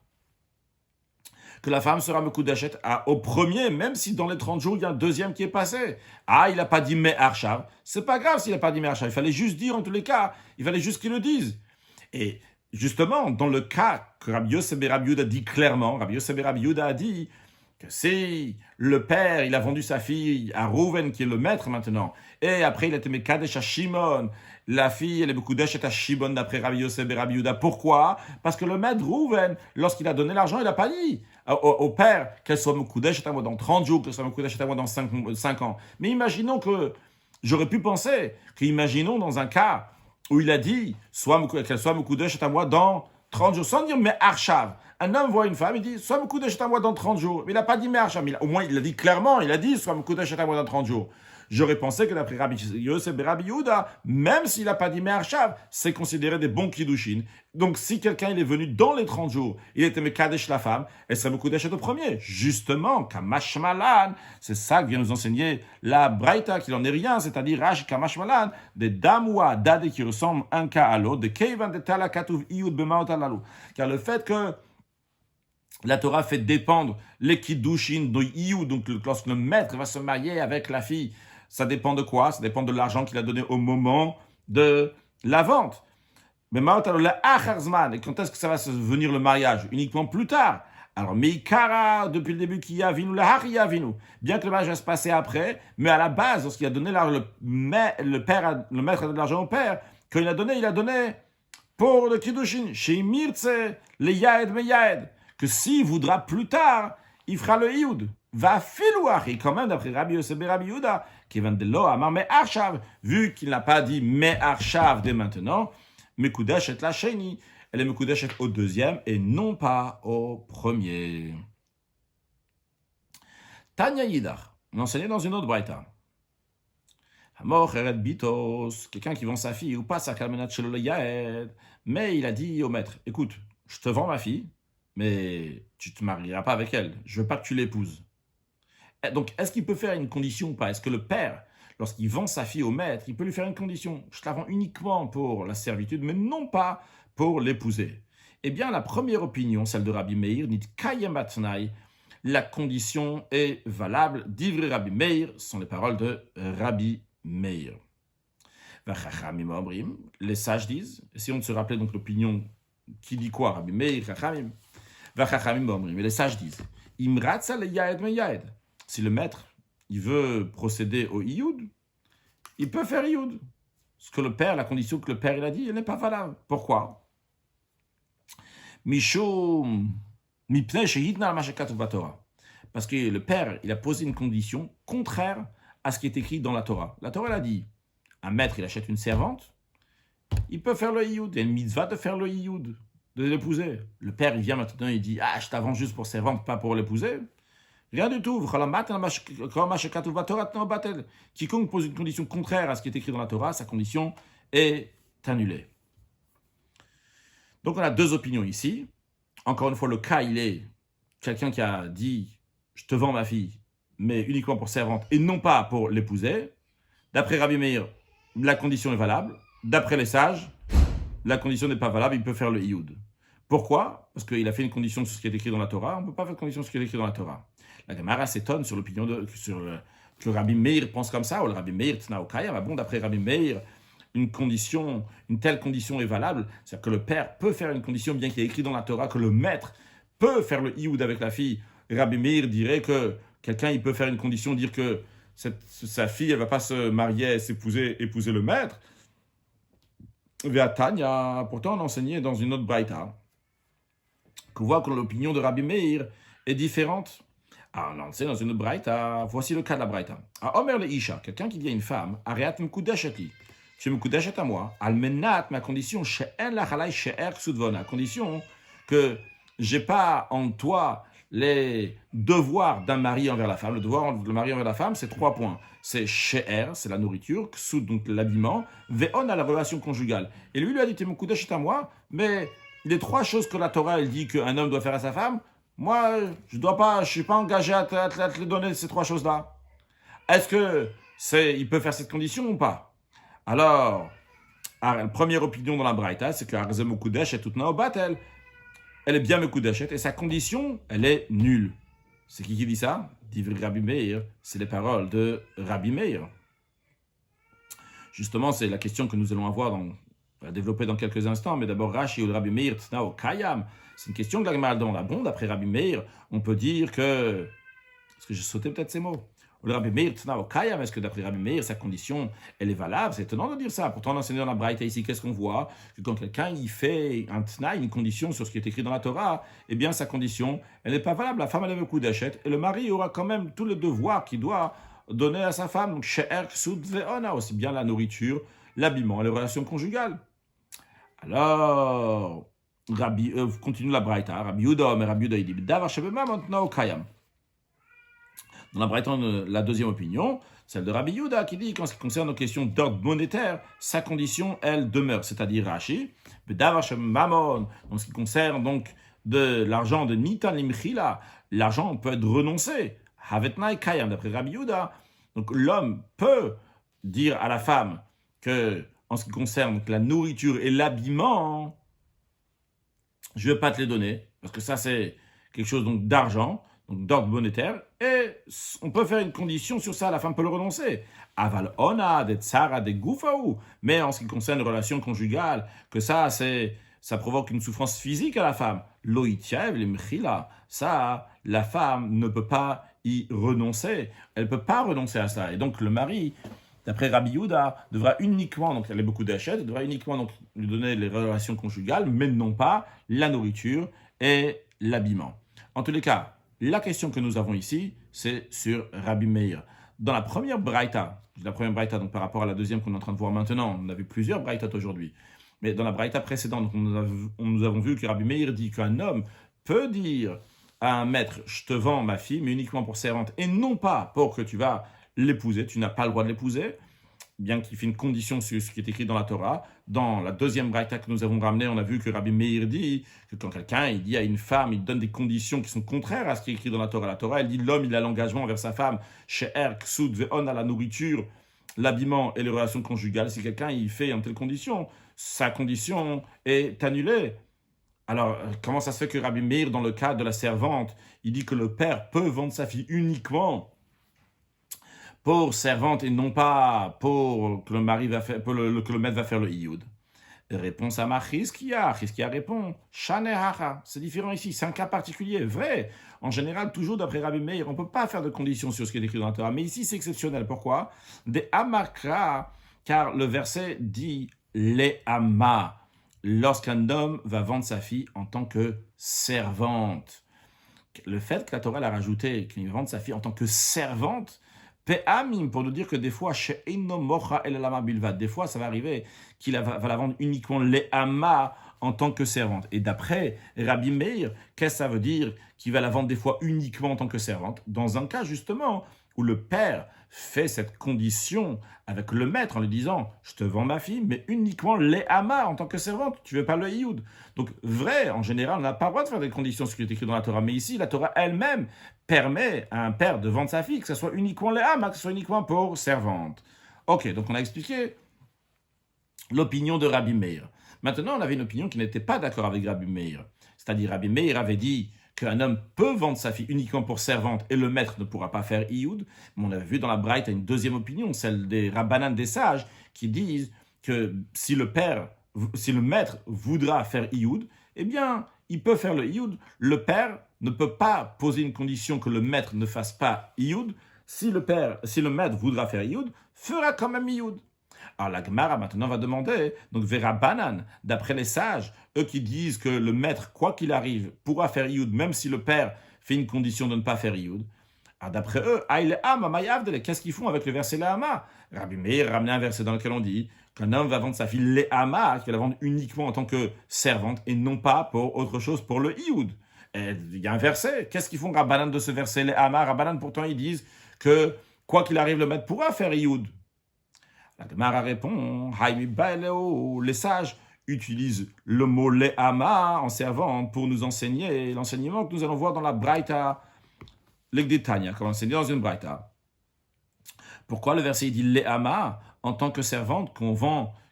Mekudeshet au premier, même si dans les 30 jours il y a un deuxième qui est passé. Ah, il n'a pas dit mais arshav, c'est pas grave s'il n'a pas dit mais arshav, il fallait juste dire en tous les cas, il fallait juste qu'il le dise. Et justement, dans le cas que Rabbi Yosef et Rabbi Yehuda dit clairement, Rabbi Yosef et Rabbi Yehuda a dit que si le père, il a vendu sa fille à Rouven, qui est le maître maintenant, et après il a été Mekadesh à Shimon, la fille, elle est Mekudeshet à Shimon d'après Rabbi Yosef et Rabbi Yehuda. Pourquoi? Parce que le maître Rouven, lorsqu'il a donné l'argent, il n'a pas dit au père qu'elle soit Mekudeshet à moi dans 30 jours, qu'elle soit Mekudeshet à moi dans 5 ans. Mais imaginons que, j'aurais pu penser, imaginons dans un cas où il a dit qu'elle soit Mekudeshet à moi dans 30 jours, sans dire mais arshav. Un homme voit une femme, il dit, sois Mekudeshet à moi dans 30 jours. Mais il n'a pas dit Me'acham. Au moins, il l'a dit clairement, il a dit, sois Mekudeshet à moi dans 30 jours. J'aurais pensé que d'après Rabbi Yosef et Rabbi Yehuda, même s'il n'a pas dit Me'acham, c'est considéré des bons Kiddushin. Donc, si quelqu'un il est venu dans les 30 jours, il était Mekadesh la femme, elle serait Mekudeshet au premier. Justement, Kamash Malan, c'est ça que vient nous enseigner la Braïta, qu'il en est rien, c'est-à-dire Rashi Kamash Malan, des Damoua, Dade qui ressemblent un cas à l'autre, de Keivan de Talakatuv Iyud Bemaot Alalu. Car le fait que la Torah fait dépendre les Kiddushin de Iyud, donc lorsque le maître va se marier avec la fille, ça dépend de quoi? Ça dépend de l'argent qu'il a donné au moment de la vente. Mais et quand est-ce que ça va se venir le mariage? Uniquement plus tard. Alors, Meikara, depuis le début, qui a vinu, la Hari vinu. Bien que le mariage va se passer après, mais à la base, lorsqu'il a donné le maître a donné de l'argent au père, quand il a donné pour le Kiddushin, chez Mirtse, le Yaed Meyaed, que s'il voudra plus tard, il fera le Iyud. Va filouach, et quand même, d'après Rabbi Yosef et Rabbi Yehuda, qui vient de l'eau, amar me arshav, vu qu'il n'a pas dit me arshav dès maintenant, mekudeshet la sheni, elle est mekudeshet au deuxième et non pas au premier. Tanya Yidach, on enseignait dans une autre braïta. Hamor eret bitos, quelqu'un qui vend sa fille ou pas sa kalmenat shelo yaed, mais il a dit au maître, écoute, je te vends ma fille, mais tu ne te marieras pas avec elle, je veux pas que tu l'épouses. Donc, est-ce qu'il peut faire une condition ou pas? Est-ce que le père, lorsqu'il vend sa fille au maître, il peut lui faire une condition? Je te la vends uniquement pour la servitude, mais non pas pour l'épouser. Eh bien, la première opinion, celle de Rabbi Meir, dit Kayem Batnaï, la condition est valable. D'ivrer Rabbi Meir sont les paroles de Rabbi Meir. Les sages disent, si on se rappelait donc l'opinion qui dit quoi, Rabbi Meir, Chachamim, mais les sages disent, Imratza le Yaed me Yaed. Si le maître, il veut procéder au Iyud, il peut faire Iyud. Ce que le père, la condition que le père il a dit, elle n'est pas valable. Pourquoi? Parce que le père, il a posé une condition contraire à ce qui est écrit dans la Torah. La Torah, elle a dit, un maître, il achète une servante, il peut faire le Iyud. Il y a une mitzvah de faire le Iyud, de l'épouser. Le père, il vient maintenant, il dit, je t'avance juste pour servante, pas pour l'épouser. Rien du tout. Quiconque pose une condition contraire à ce qui est écrit dans la Torah, sa condition est annulée. Donc on a deux opinions ici. Encore une fois, le cas, il est quelqu'un qui a dit « Je te vends ma fille, mais uniquement pour servante et non pas pour l'épouser ». D'après Rabbi Meir, la condition est valable. D'après les sages, la condition n'est pas valable, il peut faire le Iyud. Pourquoi? Parce qu'il a fait une condition sur ce qui est écrit dans la Torah. On ne peut pas faire une condition sur ce qui est écrit dans la Torah. La Gemara s'étonne sur l'opinion que Rabbi Meir pense comme ça, ou le Rabbi Meir Tna Okaya. Bon, d'après Rabbi Meir, une telle condition est valable. C'est-à-dire que le père peut faire une condition, bien qu'il y ait écrit dans la Torah, que le maître peut faire le Iyud avec la fille. Rabbi Meir dirait que quelqu'un il peut faire une condition, dire que sa fille, elle ne va pas se marier, épouser le maître. Tanya, pourtant on enseignait dans une autre braïta, qu'on voit que l'opinion de Rabbi Meir est différente. On enseigne dans une autre braïta, voici le cas de la braïta. Omer le Isha, quelqu'un qui dit à une femme, Ariat m'kudesheti, tu m'kudeshet à moi, almenat, ma condition, she'en lachalai she'er ksudvon, à condition que j'ai pas en toi les devoirs d'un mari envers la femme. Le devoir du mari envers la femme, c'est 3 points. C'est she'er, c'est la nourriture, ksud, donc l'habillement, ve'on a la relation conjugale. Et lui a dit, tu m'kudeshet à moi, mais les 3 choses que la Torah elle dit qu'un homme doit faire à sa femme, moi, je ne suis pas engagé à te donner ces 3 choses-là. Est-ce que il peut faire cette condition ou pas? Alors, la première opinion dans la Braïta, c'est que Arzem Mekudesh est toute Batel. Elle est bien Mekudeshet et sa condition, elle est nulle. C'est qui dit ça? D'Ivri Rabbi Meir, c'est les paroles de Rabbi Meir. Justement, c'est la question que nous allons avoir on va développer dans quelques instants, mais d'abord Rashi ou Rabbi Meir Tnao Kayam. C'est une question que la Gemara dans la bonde. Après Rabbi Meir, on peut dire que... Est-ce que j'ai sauté peut-être ces mots? Le Rabbi Meir Tnao Kayam, est-ce que d'après Rabbi Meir, sa condition, elle est valable? C'est étonnant de dire ça. Pourtant, on enseigne dans la Braïta ici, qu'est-ce qu'on voit? Que quand quelqu'un il fait un Tna, une condition sur ce qui est écrit dans la Torah, eh bien sa condition, elle n'est pas valable. La femme, elle a un coup d'achète, et le mari aura quand même tous les devoirs qu'il doit donner à sa femme. Donc, she'er ksud ve'ona, aussi bien la nourriture, l'habillement, les relations conjugales. Alors, continue la Braïta, Rabbi Yehuda, mais Rabbi Yehuda, il dit, Davar Shebemamon Tnao Kayam. Dans la Braïta, la deuxième opinion, celle de Rabbi Yehuda, qui dit qu'en ce qui concerne nos questions d'ordre monétaire, sa condition, elle demeure, c'est-à-dire Rashi, Davar Shebemamon, en ce qui concerne donc de l'argent de Nitan Limchila, l'argent peut être renoncé, Havetnai Kayam, d'après Rabbi Yehuda. Donc l'homme peut dire à la femme que, en ce qui concerne la nourriture et l'habillement, je ne vais pas te les donner, parce que ça c'est quelque chose donc d'argent, donc d'ordre monétaire, et on peut faire une condition sur ça, la femme peut le renoncer. Aval ona, des tsara, des goufaou, mais en ce qui concerne les relations conjugales, que ça provoque une souffrance physique à la femme. Loïtiev, les mchila, ça, la femme ne peut pas y renoncer. Elle ne peut pas renoncer à ça. Et donc le mari, d'après Rabbi Yehuda, devra uniquement, donc il y a beaucoup d'achètes, devra uniquement donc, lui donner les relations conjugales, mais non pas la nourriture et l'habillement. En tous les cas, la question que nous avons ici, c'est sur Rabbi Meir. Dans la première braïta, donc par rapport à la deuxième qu'on est en train de voir maintenant, on a vu plusieurs braïtas aujourd'hui, mais dans la braïta précédente, nous avons vu que Rabbi Meir dit qu'un homme peut dire à un maître, je te vends ma fille, mais uniquement pour servante, et non pas pour que tu vas l'épouser, tu n'as pas le droit de l'épouser, bien qu'il fait une condition sur ce qui est écrit dans la Torah. Dans la deuxième braïta que nous avons ramenée, on a vu que Rabbi Meir dit que quand quelqu'un il dit à une femme, il donne des conditions qui sont contraires à ce qui est écrit dans la Torah. La Torah, elle dit l'homme, il a l'engagement envers sa femme, she'er, ksud, ve'on, à la nourriture, l'habillement et les relations conjugales. Si quelqu'un il fait en telle condition, sa condition est annulée. Alors, comment ça se fait que Rabbi Meir, dans le cas de la servante, il dit que le père peut vendre sa fille uniquement pour servante et non pas pour que le mari va faire, que le maître va faire le iyud? Réponse à ma Chizkia répond, Shanehacha, c'est différent ici, c'est un cas particulier, vrai. En général, toujours d'après Rabbi Meir, on ne peut pas faire de conditions sur ce qui est écrit dans la Torah, mais ici c'est exceptionnel. Pourquoi? Des Amakra, car le verset dit les Ama, lorsqu'un homme va vendre sa fille en tant que servante. Le fait que la Torah l'a rajouté, qu'il vende sa fille en tant que servante, pour nous dire que des fois, des fois, ça va arriver qu'il va la vendre uniquement les Hama en tant que servante. Et d'après Rabbi Meir, qu'est-ce que ça veut dire qu'il va la vendre des fois uniquement en tant que servante? Dans un cas, justement, où le père fait cette condition avec le maître en lui disant « Je te vends ma fille, mais uniquement les Hama en tant que servante, tu ne veux pas le Iyud ». Donc, vrai, en général, on n'a pas le droit de faire des conditions sur ce qui est écrit dans la Torah. Mais ici, la Torah elle-même permet à un père de vendre sa fille, que ce soit uniquement les Hama, que ce soit uniquement pour servante. Ok, donc on a expliqué l'opinion de Rabbi Meir. Maintenant, on avait une opinion qui n'était pas d'accord avec Rabbi Meir. C'est-à-dire, Rabbi Meir avait dit qu'un homme peut vendre sa fille uniquement pour servante et le maître ne pourra pas faire Iyud. Mais on avait vu dans la Braïta une deuxième opinion, celle des Rabbanan des sages, qui disent que si le maître voudra faire Iyud, eh bien, il peut faire le Iyud. Le père ne peut pas poser une condition que le maître ne fasse pas Iyud. Si le maître voudra faire Iyud, fera quand même Iyud. Alors la Gemara maintenant va demander, donc Vera Banan, d'après les sages, eux qui disent que le maître, quoi qu'il arrive, pourra faire Iyud, même si le père fait une condition de ne pas faire Iyud. Alors d'après eux, qu'est-ce qu'ils font avec le verset Lehama? Rabbi Meir ramenait un verset dans lequel on dit qu'un homme va vendre sa fille Lehama, qu'il va la vendre uniquement en tant que servante et non pas pour autre chose, pour le Iyud. Et il y a un verset, qu'est-ce qu'ils font Rabbanan de ce verset Lehama? Rabbanan pourtant ils disent que quoi qu'il arrive, le maître pourra faire Iyud. La Gemara répond, les sages utilisent le mot Lehama en servante pour nous enseigner l'enseignement que nous allons voir dans la Braïta, l'Egdetania, comme enseigné dans une Braïta. Pourquoi le verset dit Lehama en tant que servante,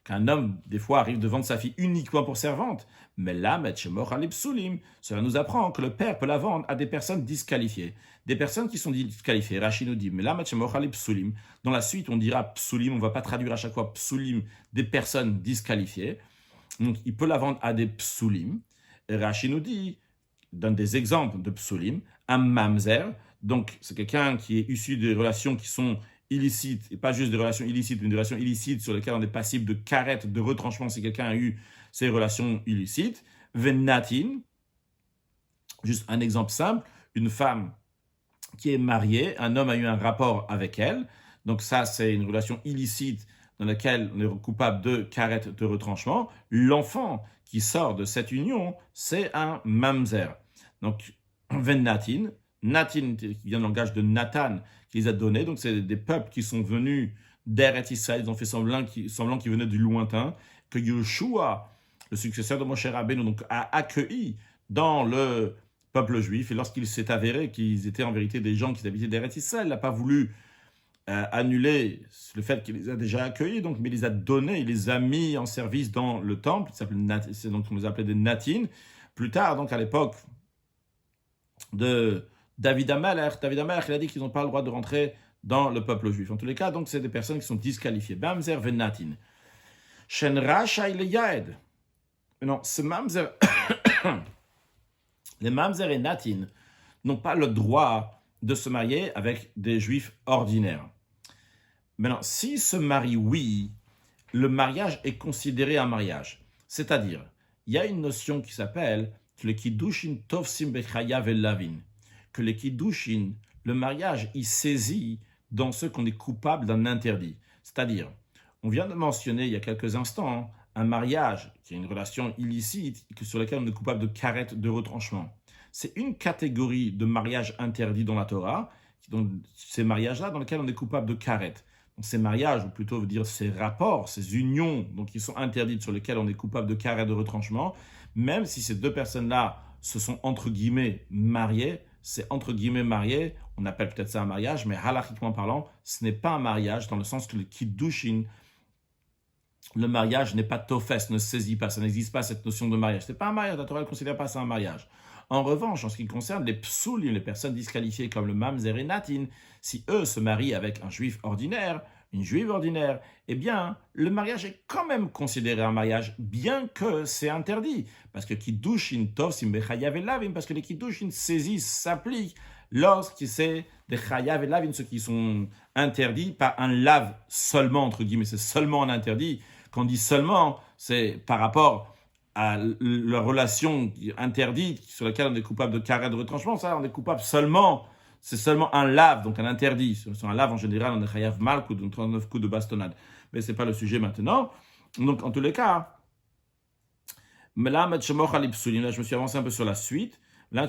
qu'un homme, des fois, arrive de vendre sa fille uniquement pour servante? Mais là, cela nous apprend que le père peut la vendre à des personnes disqualifiées. Des personnes qui sont disqualifiées. Rashi nous dit, mais là, dans la suite, on dira psulim, on ne va pas traduire à chaque fois psulim, des personnes disqualifiées. Donc, il peut la vendre à des psulim. Et Rashi nous dit, donne des exemples de psulim, un mamzer, donc c'est quelqu'un qui est issu des relations qui sont illicites, et pas juste des relations illicites, mais des relations illicites sur lesquelles on est passible de carette, de retranchement si quelqu'un a eu ces relations illicites. Venatin, juste un exemple simple, une femme qui est mariée, un homme a eu un rapport avec elle, donc ça c'est une relation illicite dans laquelle on est coupable de karet, de retranchement, l'enfant qui sort de cette union, c'est un mamzer. Donc, Natin qui vient du langage de Nathan, qui les a donnés. Donc, c'est des peuples qui sont venus d'Eretz Israël, ils ont fait semblant qu'ils venaient du lointain, que Yeshua, le successeur de Moshe Rabbeinu, donc, a accueilli dans le peuple juif. Et lorsqu'il s'est avéré qu'ils étaient en vérité des gens qui habitaient d'Eretz Israël, il n'a pas voulu annuler le fait qu'il les a déjà accueillis, donc, mais il les a donnés, il les a mis en service dans le temple. C'est donc on les appelait des Natines. Plus tard, donc à l'époque de David Amalek, il a dit qu'ils n'ont pas le droit de rentrer dans le peuple juif. En tous les cas, donc c'est des personnes qui sont disqualifiées. Mamzer venatin. Shen Racha il yaed. Non, ce mamzer, les mamzer et natin n'ont pas le droit de se marier avec des juifs ordinaires. Maintenant, s'ils se marient, oui, le mariage est considéré un mariage. C'est-à-dire, il y a une notion qui s'appelle le kiddushin tovsim bechayav elavin, que le kiddushin, le mariage, il saisit dans ce qu'on est coupable d'un interdit. C'est-à-dire, on vient de mentionner il y a quelques instants un mariage qui est une relation illicite sur laquelle on est coupable de karet, de retranchement. C'est une catégorie de mariage interdit dans la Torah, donc ces mariages-là dans lesquels on est coupable de karet. Donc ces mariages, ou plutôt dire ces rapports, ces unions, donc qui sont interdites, sur lesquelles on est coupable de karet, de retranchement, même si ces deux personnes-là se sont entre guillemets mariées, c'est entre guillemets marié, on appelle peut-être ça un mariage, mais halachiquement parlant, ce n'est pas un mariage, dans le sens que le kiddushin, le mariage n'est pas tofes, ne saisit pas, ça n'existe pas cette notion de mariage. Ce n'est pas un mariage, la Torah ne considère pas ça un mariage. En revanche, en ce qui concerne les psulim, les personnes disqualifiées comme le mamzer et natin, si eux se marient avec un juif ordinaire, une juive ordinaire, eh bien, le mariage est quand même considéré un mariage, bien que c'est interdit. Parce que kiddushin tov sim bechayav elavin, parce que les kiddushin saisissent, s'appliquent lorsque c'est des chayav elavin, ceux qui sont interdits par un lave seulement, entre guillemets, c'est seulement un interdit. Quand on dit seulement, c'est par rapport à la relation interdite sur laquelle on est coupable de karet, de retranchement, ça, on est coupable seulement. C'est seulement un lave, donc un interdit. Sur un lave, en général, on est chayav malkout, donc 39 coups de bastonnade. Mais ce n'est pas le sujet maintenant. Donc, en tous les cas, là, je me suis avancé un peu sur la suite. Là,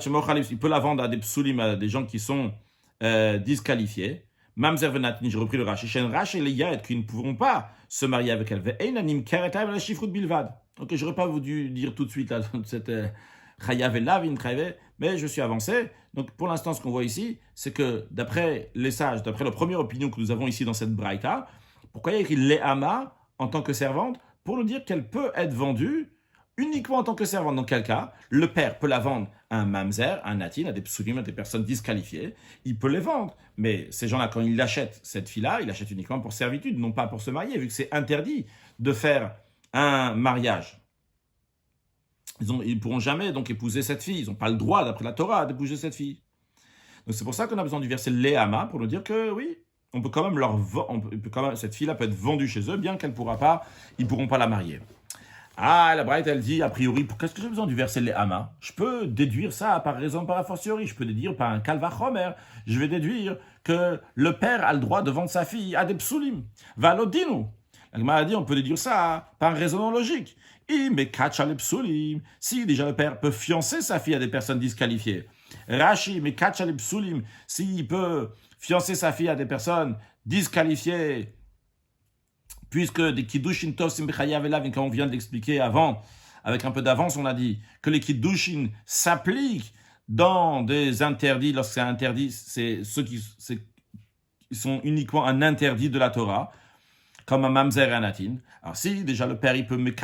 il peut la vendre à des psulim, à des gens qui sont disqualifiés. Mamzer venatin, j'ai repris le Rashi. Shen Rashi et les Yaed, qui ne pourront pas se marier avec elle. Ve'einanim karetai la shifrut bilvad. Ok, je n'aurais pas voulu dire tout de suite là, cette chayav elavin, mais je suis avancé. Donc, pour l'instant, ce qu'on voit ici, c'est que d'après les sages, d'après la première opinion que nous avons ici dans cette braïta, pourquoi il y a écrit Léama en tant que servante? Pour nous dire qu'elle peut être vendue uniquement en tant que servante. Dans quel cas, le père peut la vendre à un mamzer, à un natin, à des psulim, à des personnes disqualifiées. Il peut les vendre. Mais ces gens-là, quand ils achètent cette fille-là, ils l'achètent uniquement pour servitude, non pas pour se marier, vu que c'est interdit de faire un mariage. Ils ne pourront jamais donc épouser cette fille. Ils n'ont pas le droit, d'après la Torah, d'épouser cette fille. Donc c'est pour ça qu'on a besoin du verset Léama pour nous dire que oui, on peut quand même cette fille-là peut être vendue chez eux, bien qu'elle pourra pas, ils ne pourront pas la marier. Ah, la Braïta, elle dit, a priori, qu'est-ce que j'ai besoin du verset Léama? Je peux déduire ça par raison par a fortiori, je peux déduire par un kalvachomer, je vais déduire que le père a le droit de vendre sa fille à des psulim. Valodinu. La Gemara a dit, on peut déduire ça par un raisonnement logique. Si déjà le père peut fiancer sa fille à des personnes disqualifiées. Rashi, mais kachal psulim, s'il peut fiancer sa fille à des personnes disqualifiées, puisque des kiddushin tov sim bechayav elavin, comme on vient de l'expliquer avant, avec un peu d'avance, on a dit que les kiddushin s'appliquent dans des interdits. Lorsque c'est interdit, c'est ceux qui sont uniquement un interdit de la Torah, comme un mamzer et un natin. Alors si déjà le père il peut il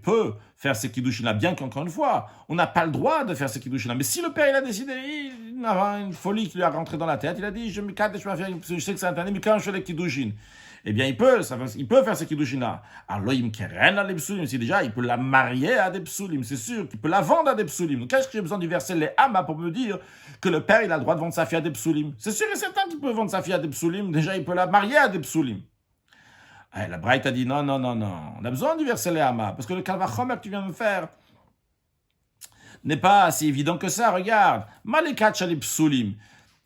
peut faire ces kiddushin-là, bien qu'encore une fois, on n'a pas le droit de faire ces kiddushin-là. Mais si le père il a décidé, il a une folie qui lui a rentré dans la tête, il a dit je sais que c'est interdit, mais quand je fais les kiddushin, eh bien il peut faire ces kiddushin-là. Alors loïm keren à des psulim, si déjà il peut la marier à des psulim, c'est sûr qu'il peut la vendre à des psulim. Donc qu'est-ce que j'ai besoin du verset les Hama pour me dire que le père il a le droit de vendre sa fille à des psulim? C'est sûr et certain qu'il peut vendre sa fille à des psulim, déjà il peut la marier à des psulim. La Braïta a dit non, on a besoin du verset Léama, parce que le kalvachomer que tu viens de me faire n'est pas si évident que ça, regarde. Malekat shalip psulim.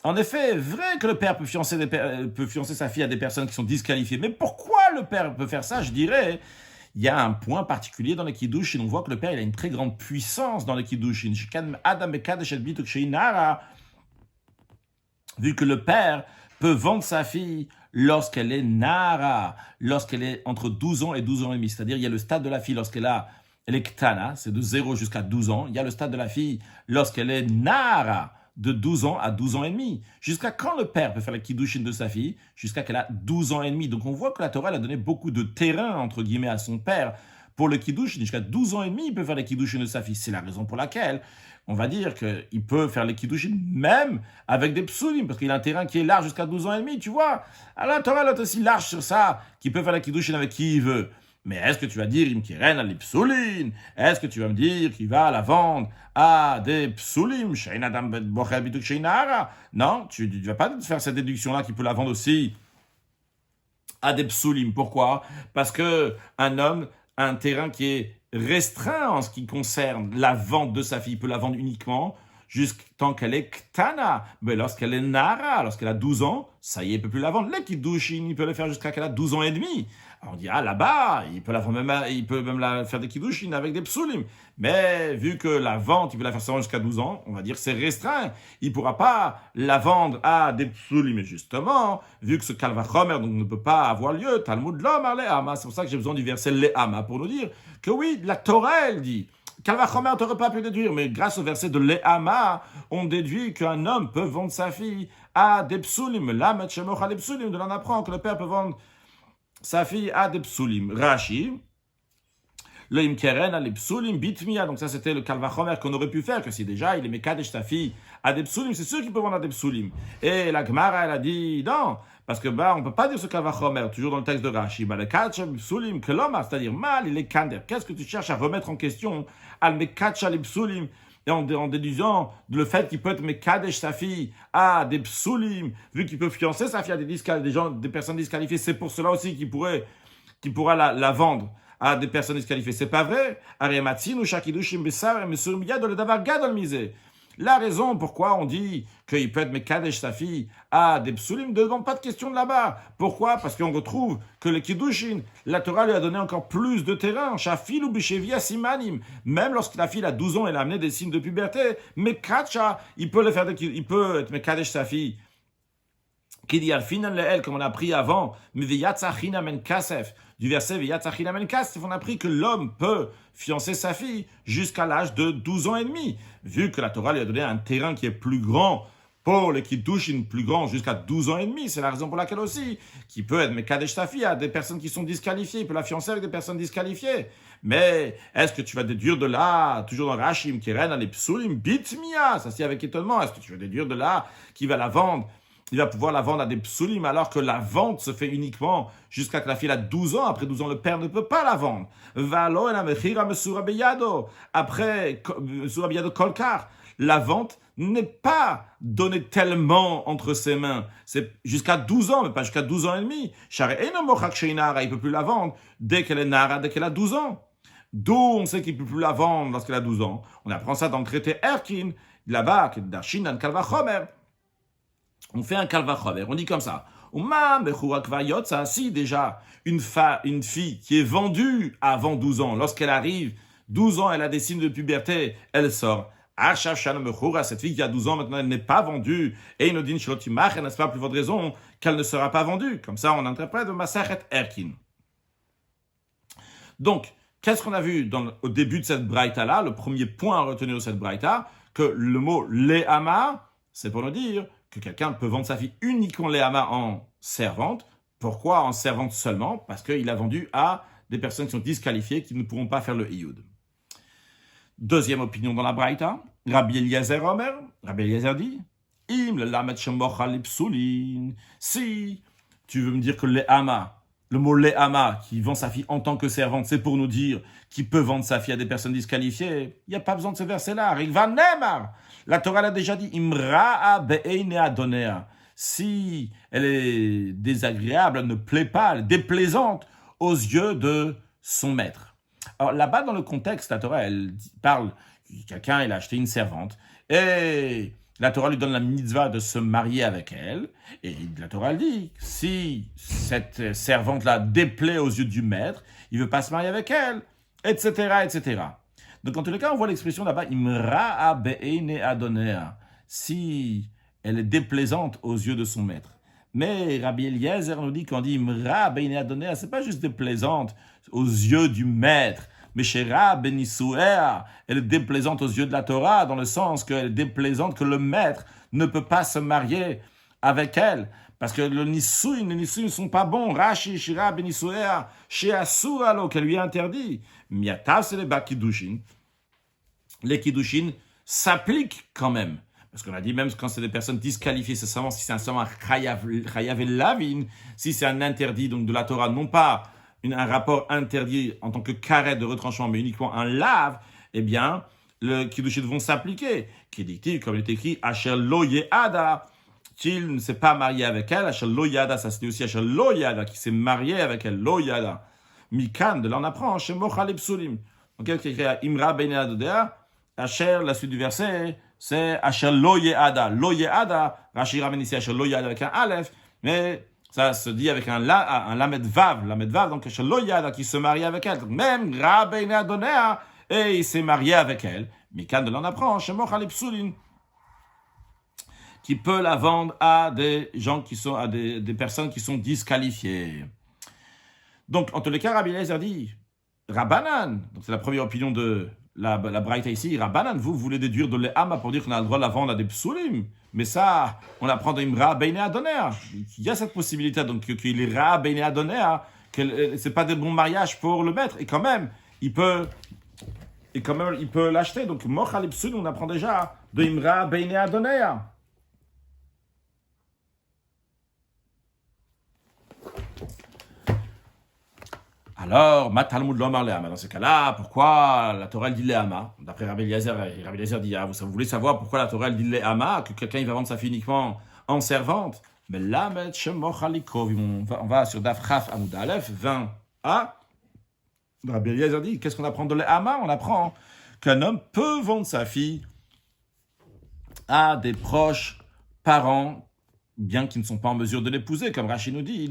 En effet, vrai que le père peut fiancer sa fille à des personnes qui sont disqualifiées. Mais pourquoi le père peut faire ça? Je dirais, il y a un point particulier dans les Kiddushin. On voit que le père il a une très grande puissance dans les Kiddushin. Vu que le père peut vendre sa fille lorsqu'elle est nara, lorsqu'elle est entre 12 ans et 12 ans et demi. C'est-à-dire, il y a le stade de la fille elle est ktana, c'est de 0 jusqu'à 12 ans. Il y a le stade de la fille lorsqu'elle est nara, de 12 ans à 12 ans et demi. Jusqu'à quand le père peut faire la kiddushin de sa fille? Jusqu'à qu'elle a 12 ans et demi. Donc on voit que la Torah elle a donné beaucoup de terrain, entre guillemets, à son père pour le kiddushin. Jusqu'à 12 ans et demi, il peut faire les kiddushin de sa fille. C'est la raison pour laquelle on va dire qu'il peut faire les kiddushin même avec des psulim, parce qu'il a un terrain qui est large jusqu'à 12 ans et demi, tu vois. Alors la Torah elle est aussi large sur ça, qu'il peut faire les kiddushin avec qui il veut. Mais est-ce que tu vas dire, Imkiren al psoulin? Est-ce que tu vas me dire qu'il va la vendre à des psoulim? Non, tu ne vas pas faire cette déduction-là qu'il peut la vendre aussi à des psoulim. Pourquoi? Parce que un homme a un terrain qui est restreint en ce qui concerne la vente de sa fille. Il peut la vendre uniquement jusqu'à tant qu'elle est ktana. Mais lorsqu'elle est nara, lorsqu'elle a 12 ans, ça y est, il ne peut plus la vendre. Les kiddushin, il peut le faire jusqu'à qu'elle a 12 ans et demi. Alors on dit, là-bas, il peut même la faire des kiddushin avec des psulim. Mais vu que la vente, il peut la faire seulement jusqu'à 12 ans, on va dire que c'est restreint. Il ne pourra pas la vendre à des psulim. Mais justement, vu que ce kalvachomer donc ne peut pas avoir lieu, Talmud l'homme à Le'ama, c'est pour ça que j'ai besoin du verset Le'ama pour nous dire que oui, la Torah, elle dit, Kalvachomer, tu n'aurais pas pu déduire, mais grâce au verset de Le'ama, on déduit qu'un homme peut vendre sa fille à des psulim. Là, Metchemoch des psulim, de l'en apprend que le père peut vendre sa fille a des psulim. Rashi, le imkeren a les psulim bitmia. Donc ça, c'était le kalvachomer qu'on aurait pu faire, que si déjà il est mekadesh sa fille à des psulim, c'est sûr qu'il peut vendre à des psulim. Et la Gemara, elle a dit non, parce que on peut pas dire ce kalvachomer, toujours dans le texte de Rashi. Le kacha psulim keloma, c'est-à-dire mal, il est kander. Qu'est-ce que tu cherches à remettre en question al mekacha les psulim? Et en déduisant le fait qu'il peut être mekadesh sa fille à des psulim, vu qu'il peut fiancer sa fille à des personnes disqualifiées, c'est pour cela aussi qu'il pourra la vendre à des personnes disqualifiées. C'est pas vrai. La raison pourquoi on dit qu'il peut être mekadesh sa fille à des psulim ne demande pas de question de là-bas. Pourquoi? Parce qu'on retrouve que le kiddushin, la Torah lui a donné encore plus de terrain. Shafil ou bishevia simanim. Même lorsque la fille a 12 ans, elle a amené des signes de puberté. Mekacha, il peut être mekadesh sa fille. Qui dit al-finan le'el, comme on a appris avant, mais v'yatzachina men kasef. Du verset v'yatzachina men kasef, on a appris que l'homme peut fiancer sa fille jusqu'à l'âge de 12 ans et demi. Vu que la Torah lui a donné un terrain qui est plus grand pour les kiddushin, plus grand jusqu'à 12 ans et demi, c'est la raison pour laquelle aussi, qui peut être mekadesh sa fille à des personnes qui sont disqualifiées, il peut la fiancer avec des personnes disqualifiées. Mais est-ce que tu vas déduire de là, toujours dans Rashim, Keren, les psulim, bitmia, ça c'est avec étonnement, est-ce que tu vas déduire de là, qui va la vendre? Il va pouvoir la vendre à des psulim alors que la vente se fait uniquement jusqu'à que la fille a 12 ans. Après 12 ans, le père ne peut pas la vendre. Après, kolkar, la vente n'est pas donnée tellement entre ses mains. C'est jusqu'à 12 ans, mais pas jusqu'à 12 ans et demi. Il ne peut plus la vendre dès qu'elle est nara, dès qu'elle a 12 ans. D'où on sait qu'il ne peut plus la vendre lorsqu'elle a 12 ans. On apprend ça dans le traité Erkin, là-bas, qui est d'Arshin, an Kalvachomer. On fait un kalvachomer, on dit comme ça. Si déjà une fille qui est vendue avant 12 ans, lorsqu'elle arrive, 12 ans, elle a des signes de puberté, elle sort. Cette fille qui a 12 ans, maintenant, elle n'est pas vendue. Et il nous dit, n'est-ce pas plus votre raison qu'elle ne sera pas vendue. Comme ça, on interprète de Masachet Erkin. Donc, qu'est-ce qu'on a vu au début de cette braïta-là? Le premier point à retenir de cette braïta, que le mot Le'ama, c'est pour nous dire que quelqu'un peut vendre sa fille uniquement Le'ama en servante. Pourquoi en servante seulement? Parce qu'il a vendu à des personnes qui sont disqualifiées, qui ne pourront pas faire le Iyud. Deuxième opinion dans la Braïta, Rabbi Eliezer Omer, Rabbi Eliezer dit, Im le lamet shemocha lipsulin. Si tu veux me dire que Le'ama, le mot Le'ama, qui vend sa fille en tant que servante, c'est pour nous dire qu'il peut vendre sa fille à des personnes disqualifiées, il n'y a pas besoin de ce verset-là. Rigva Nemar. La Torah l'a déjà dit, Imra'a be'einea donea. Si elle est désagréable, elle ne plaît pas, elle est déplaisante aux yeux de son maître. Alors là-bas, dans le contexte, la Torah, elle parle, quelqu'un, il a acheté une servante, et La Torah lui donne la mitzvah de se marier avec elle. Et la Torah dit, si cette servante-là déplaît aux yeux du maître, il ne veut pas se marier avec elle, etc., etc. Donc, en tous les cas, on voit l'expression là-bas, Imra'a be'ene adonea, si elle est déplaisante aux yeux de son maître. Mais Rabbi Eliezer nous dit qu'on dit Imra'a be'ene adonea, c'est pas juste déplaisante aux yeux du maître, mais Shera Benisuea, elle est déplaisante aux yeux de la Torah, dans le sens qu'elle est déplaisante que le maître ne peut pas se marier avec elle. Parce que les Nisouin ne sont pas bons. Rashi, Shira, Benisuea, Sheasualo, qu'elle lui a interdit. Miatav, c'est les Bakidushin. Les Kiddushin s'appliquent quand même. Parce qu'on a dit même quand c'est des personnes disqualifiées, c'est seulement si c'est un Chayav et Lavin, si c'est un interdit donc de la Torah, non pas un rapport interdit en tant que carré de retranchement, mais uniquement un lave, eh bien, le Kiddushin vont s'appliquer. Qui est dicté, comme il est écrit, Asher lo ye'ada, qu'il ne s'est pas marié avec elle, Asher lo ye'ada, ça c'était aussi Asher lo ye'ada, qui s'est marié avec elle, lo ye'ada. Mikan, de là on apprend, Shem Mochalib Sulim. Donc, il y a Imra ben Adodea, Asher, la suite du verset, c'est Asher lo ye'ada. Lo ye'ada, Rashi ramène ici Asher lo ye'ada avec un Aleph, mais ça se dit avec un lamed vav, donc Asher lo ye'ada, qui se marie avec elle. Donc, même Ra ben Adonea, et il s'est marié avec elle. Mikan de l'en apprend, Shemor Halipsulin, qui peut la vendre à des gens qui sont, à des personnes qui sont disqualifiées. Donc, en tous les cas, Rabbi Eliezer dit, Rabbanan, donc c'est la première opinion de la Braïta ici, Rabbanan, vous voulez déduire de l'Ehama pour dire qu'on a le droit de la vendre à des psulim, mais ça, on apprend dans Imra Beine Adonea. Il y a cette possibilité, donc qu'il est Ra Beine Adonea, que c'est pas des bons mariages pour le maître, et quand même, il peut l'acheter. Donc, Mochal psulim, on apprend déjà de Imra Beine Adonea. Alors, ma Talmud l'Omar Le'ama. Dans ce cas-là, pourquoi la Torah dit Le'ama? D'après Rabbi Eliezer dit, vous voulez savoir pourquoi la Torah dit Le'ama, que quelqu'un il va vendre sa fille uniquement en servante? Mais là, on va sur Daf Chaf Amud Aleph 20a. Rabbi Eliezer dit, qu'est-ce qu'on apprend de Le'ama? On apprend qu'un homme peut vendre sa fille à des proches parents, bien qu'ils ne sont pas en mesure de l'épouser, comme Rashi nous dit,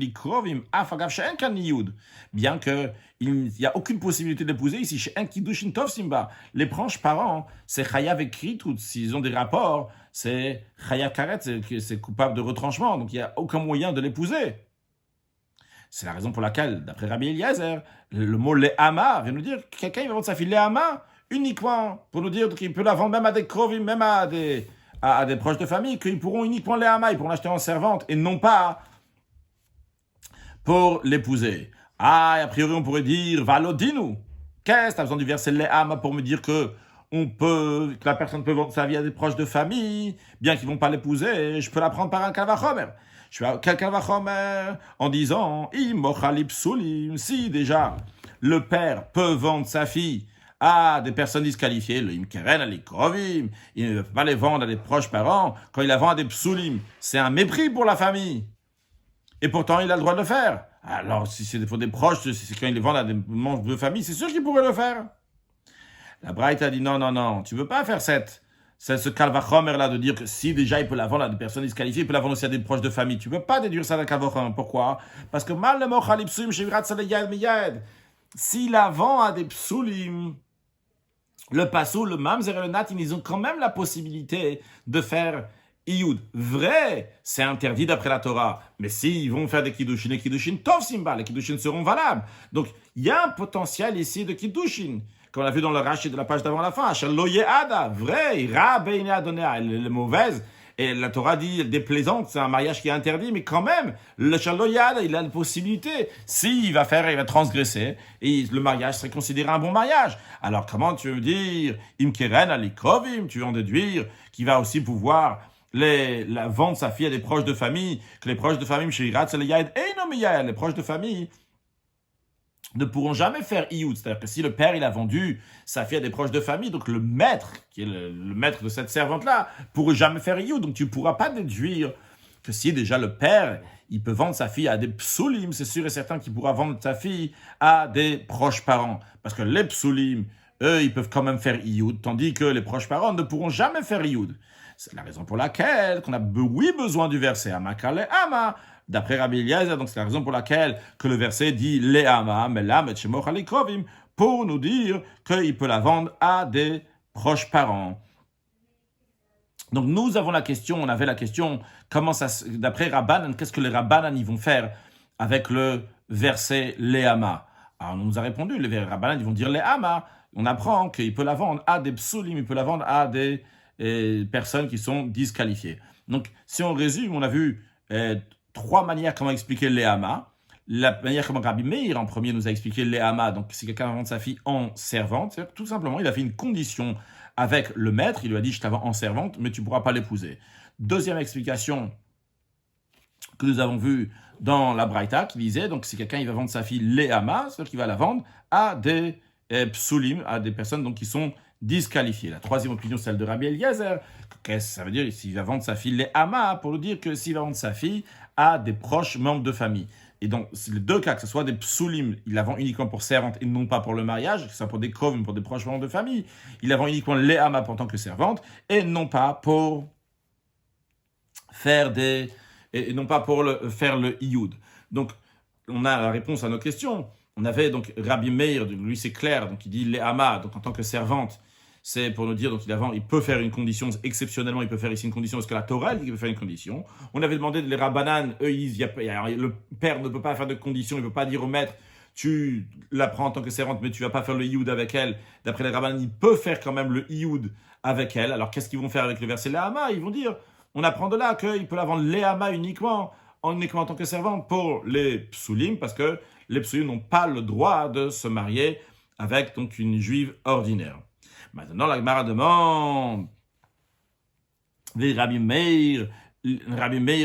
bien qu'il n'y a aucune possibilité d'épouser ici, chez un Kiddushin Tov Simba, les proches parents, c'est Chayav et Kritout, s'ils ont des rapports, c'est Chayav Karet, c'est coupable de retranchement, donc il n'y a aucun moyen de l'épouser. C'est la raison pour laquelle, d'après Rabbi Eliezer, le mot Le'ama vient nous dire que quelqu'un il va vendre sa fille Le'ama uniquement pour nous dire qu'il peut la vendre même à des Krovim, même à des proches de famille, qu'ils pourront uniquement les Hama, ils pourront l'acheter en servante, et non pas pour l'épouser. Ah, et a priori, on pourrait dire, Valodinu. Qu'est-ce que tu as besoin du verset les Hama pour me dire que la personne peut vendre sa vie à des proches de famille, bien qu'ils ne vont pas l'épouser, je peux la prendre par un Kalvachomer. Je suis à quel Kalvachomer en disant, Imochalip Sulim, si déjà le père peut vendre sa fille à des personnes disqualifiées, le imkeren, les krovim, il ne peut pas les vendre à des proches parents, quand il la vend à des psulim, c'est un mépris pour la famille. Et pourtant, il a le droit de le faire. Alors, si c'est pour des proches, c'est quand il les vend à des membres de famille, c'est sûr qu'il pourrait le faire. La Braït a dit non, tu ne veux pas faire ce kalvachomer-là de dire que si déjà il peut la vendre à des personnes disqualifiées, il peut la vendre aussi à des proches de famille. Tu ne peux pas déduire ça d'un kalvachomer. Pourquoi? Parce que mal le mochalip psulim, s'il la vend à des psulim, le Passou, le Mamzer et le Natin, ils ont quand même la possibilité de faire Iyud. Vrai, c'est interdit d'après la Torah. Mais s'ils vont faire des Kiddushin, les Kiddushin, Tov Simba, les Kiddushin seront valables. Donc, il y a un potentiel ici de Kiddushin. Comme on l'a vu dans le Rashi de la page d'avant la fin. Lo Ye'ada, vrai, Ra Beine Adonea, elle est mauvaise. Et la Torah dit déplaisante, c'est un mariage qui est interdit, mais quand même, le Shaloyad, il a la possibilité. S'il va il va transgresser, et le mariage serait considéré un bon mariage. Alors comment tu veux dire, Imkeren alikrovim, tu veux en déduire, qu'il va aussi pouvoir la vendre sa fille à des proches de famille, que les proches de famille, les proches de famille ne pourront jamais faire ioud. C'est-à-dire que si le père, il a vendu sa fille à des proches de famille, donc le maître, qui est le maître de cette servante-là, pourrait jamais faire ioud. Donc tu ne pourras pas déduire que si déjà le père, il peut vendre sa fille à des psulim, c'est sûr et certain qu'il pourra vendre sa fille à des proches parents. Parce que les psulim, eux, ils peuvent quand même faire ioud, tandis que les proches parents ne pourront jamais faire ioud. C'est la raison pour laquelle qu'on a besoin du verset Amaka le Ama. D'après Rabbi Eliezer, donc c'est la raison pour laquelle que le verset dit le Ama, mais là, pour nous dire qu'il peut la vendre à des proches parents. Donc nous avons la question, on avait la question, comment ça, d'après Rabbanan, qu'est-ce que les Rabbanan ils vont faire avec le verset Léama? Alors on nous a répondu, les Rabbanan ils vont dire Léama, on apprend qu'il peut la vendre à des psulim, il peut la vendre à des personnes qui sont disqualifiées. Donc si on résume, on a vu 3 manières comment expliquer Léama. La manière comment Rabbi Meir en premier nous a expliqué Léama, donc si quelqu'un vend sa fille en servante, c'est-à-dire tout simplement il a fait une condition avec le maître, il lui a dit je te vends en servante, mais tu ne pourras pas l'épouser. Deuxième explication que nous avons vue dans la Braïta, qui disait, donc si quelqu'un il va vendre sa fille Léama, c'est-à-dire qu'il va la vendre à des psulim, à des personnes donc, qui sont disqualifiées. La troisième opinion, celle de Rabbi Eliezer, qu'est-ce que ça veut dire s'il va vendre sa fille Léama, pour nous dire que s'il va vendre sa fille à des proches membres de famille. Et donc, les deux cas, que ce soit des psulim, il la vend uniquement pour servante et non pas pour le mariage, que ce soit pour des krovim, pour des proches membres de famille, il la vend uniquement Léama en tant que servante et non pas pour faire faire le ioud. Donc, on a la réponse à nos questions. On avait donc Rabbi Meir, lui c'est clair, donc il dit Léama, donc en tant que servante, c'est pour nous dire, donc il peut faire une condition, exceptionnellement, il peut faire ici une condition, parce que la Torah, elle dit qu'il peut faire une condition. On avait demandé les Rabbanan, eux, le père ne peut pas faire de condition, il ne peut pas dire au maître, tu la prends en tant que servante, mais tu ne vas pas faire le ioud avec elle. D'après les Rabbanan, il peut faire quand même le ioud avec elle. Alors, qu'est-ce qu'ils vont faire avec le verset Léama? Ils vont dire, on apprend de là qu'il peut la vendre Léama uniquement en tant que servante pour les psulim, parce que les psulim n'ont pas le droit de se marier avec donc une juive ordinaire. Maintenant, la Gemara demande, Rabbi Meir,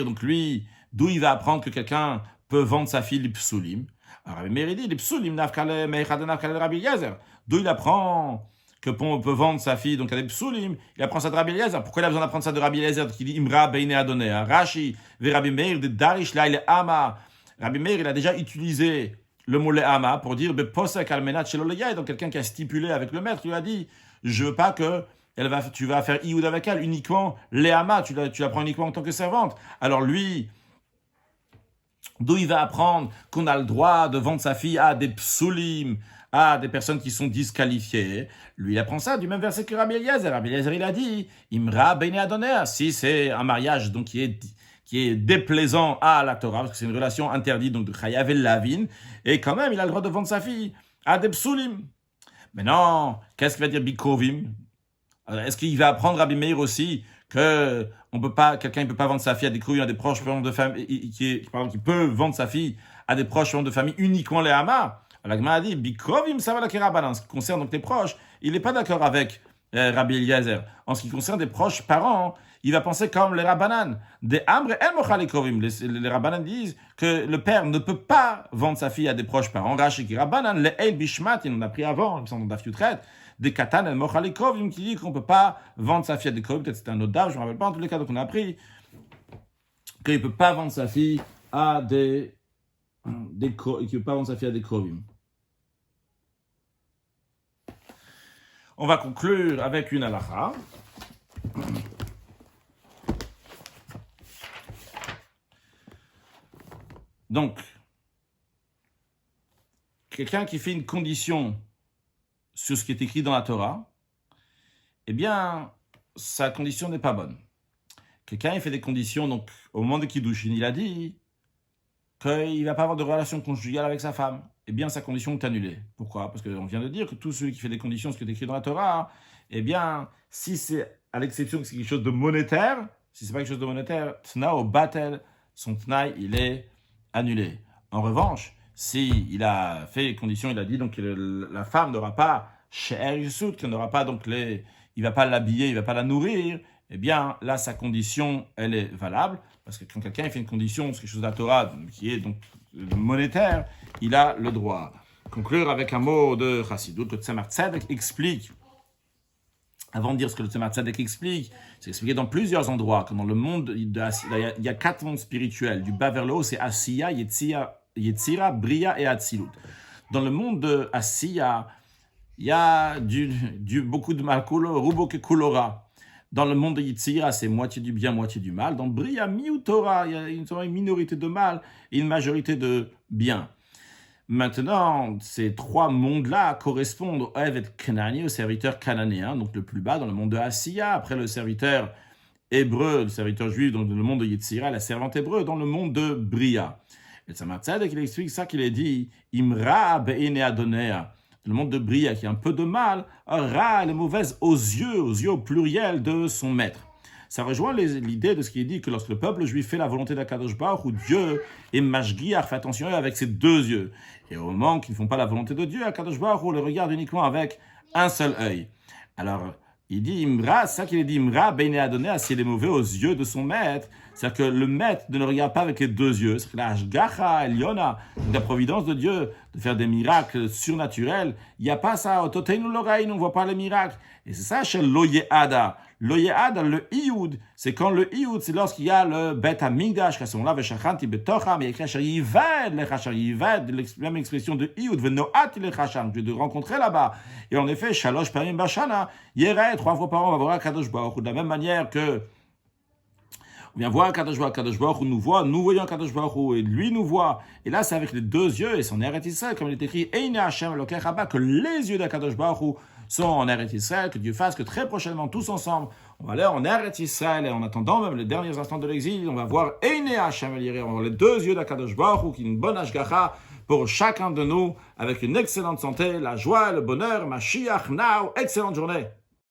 donc lui, d'où il va apprendre que quelqu'un peut vendre sa fille les psulim? Alors Rabbi Meir dit, les psulim nafkale meichad nafkale Rabbi Eliezer. D'où il apprend que on peut vendre sa fille donc à des psulim? Il apprend ça de Rabbi Eliezer. Pourquoi il a besoin d'apprendre ça de Rabbi Eliezer qui dit Imra beine adonai? Rashi, Rabbi Meir de Darish laïle ama. Rabbi Meir, il a déjà utilisé le mot le'ama pour dire beposek almenat shelo leyai, donc quelqu'un qui a stipulé avec le maître, il a dit je veux pas que tu vas faire ioud avec elle uniquement le'ama, tu la prends uniquement en tant que servante. Alors lui, d'où il va apprendre qu'on a le droit de vendre sa fille à des psulim, à des personnes qui sont disqualifiées? Lui, il apprend ça du même verset que Rabbi Eliezer. Rabbi Eliezer, il a dit Imra beine adonai, si c'est un mariage donc qui est déplaisant à la Torah, parce que c'est une relation interdite, donc de Chayav el Lavin, et quand même, il a le droit de vendre sa fille à des psulim. Mais non, qu'est-ce qu'il va dire Bikrovim? Est-ce qu'il va apprendre Rabbi Meir aussi que quelqu'un ne peut pas vendre sa fille à des krovim, à des proches membres de famille, qui peut vendre sa fille à des proches membres de famille uniquement les Hama? La Gemara a dit Bikrovim, ça va la Kerabanan. En ce qui concerne donc les proches, il n'est pas d'accord avec Rabbi Eliezer. En ce qui concerne des proches parents, il va penser comme les Rabbanan. Des Amre el mochal krovim. Les Rabbanan disent que le père ne peut pas vendre sa fille à des proches parents. Rashi qui Rabbanan, le el bishmat, il en a pris avant, il me semble dans Daf Yutret, des Katan el mochal krovim qui dit qu'on ne peut pas vendre sa fille à des krovim. Peut-être c'était un autre daf, je ne me rappelle pas. En tous les cas, donc on a appris qu'il ne peut pas vendre sa fille à des krovim. On va conclure avec une halakha. Donc, quelqu'un qui fait une condition sur ce qui est écrit dans la Torah, eh bien, sa condition n'est pas bonne. Quelqu'un il fait des conditions, donc au moment de Kiddushin, il a dit qu'il ne va pas avoir de relation conjugale avec sa femme. Eh bien, sa condition est annulée. Pourquoi? Parce qu'on vient de dire que tout celui qui fait des conditions, ce qui est écrit dans la Torah, eh bien, si c'est à l'exception que c'est quelque chose de monétaire, si c'est pas quelque chose de monétaire, tna ou batel, son tnaï, il est annulé. En revanche, si il a fait les conditions, il a dit donc que la femme n'aura pas she'er yisut, qu'elle n'aura pas donc il va pas l'habiller, il va pas la nourrir, eh bien, là, sa condition, elle est valable, parce que quand quelqu'un il fait une condition, c'est quelque chose de la Torah, qui est donc monétaire, il a le droit. Conclure avec un mot de Chassidut, que Tzemar Tzedek explique, avant de dire ce que le Tzemar Tzedek explique, c'est expliqué dans plusieurs endroits, que dans le monde, il y a 4 mondes spirituels, du bas vers le haut, c'est Asiya, Yetzira, Bria et Atzilut. Dans le monde de Asiya, il y a beaucoup de Malkulo, Rubo Kulora. Dans le monde de Yitzhira, c'est moitié du bien, moitié du mal. Dans Bria, Miutora, il y a une minorité de mal et une majorité de bien. Maintenant, ces trois mondes-là correspondent au Evet Kanani, au serviteur cananéen, donc le plus bas dans le monde de Asiya, après le serviteur hébreu, le serviteur juif dans le monde de Yitzhira, la servante hébreu dans le monde de Bria. Et Tzemach Tzedek, il explique ça qu'il est dit, Imra be'ene Adonea, le monde de Bria, qui a un peu de mal, Ra, elle est mauvaise aux yeux au pluriel de son maître. Ça rejoint l'idée de ce qui est dit que lorsque le peuple juif fait la volonté d'Akadosh Baruch Hu, Dieu est mashgiach, fait attention avec ses deux yeux. Et au moment qu'ils ne font pas la volonté de Dieu, Akadosh Baruch Hu le regarde uniquement avec un seul œil. Alors, il dit Imra, c'est ça qu'il est dit Imra, Bene Adonai, s'il est mauvais aux yeux de son maître. C'est-à-dire que le maître ne le regarde pas avec les deux yeux. C'est-à-dire que la Hashgacha, Eliona, la providence de Dieu, de faire des miracles surnaturels, il n'y a pas ça. Ototeinu l'oreille, on ne voit pas les miracles. Et c'est ça chez l'Oyeada. L'Oyeada, le Iyud, c'est quand le Iyud, c'est lorsqu'il y a le Bet Hamikdash, qu'à ce moment-là, Veshachanti Betocham, et Yekresh Yived, le Chacham, Yived, la même expression de Iyud, Venoat le Chacham, Dieu de rencontrer là-bas. Et en effet, Shalosh Parim Bashana, Yere, 3 fois par an, on va voir Kadosh Baruch Hu, de la même manière que on vient voir Kadosh Baruch Hu nous voit, nous voyons Kadosh Baruch Hu, et lui nous voit. Et là, c'est avec les deux yeux, et son Eretz Israël, comme il est écrit, Eine Hashem Elokei Chaba, que les yeux d'Akadosh Baruch Hu sont en Eretz Israël, que Dieu fasse que très prochainement, tous ensemble, on va aller en Eretz Israël, et en attendant même les derniers instants de l'exil, on va voir Eine Hashem Elokei, on va voir les deux yeux d'Akadosh Baruch Hu, qui est une bonne Hashgacha pour chacun de nous, avec une excellente santé, la joie, le bonheur, Mashiach now, excellente journée.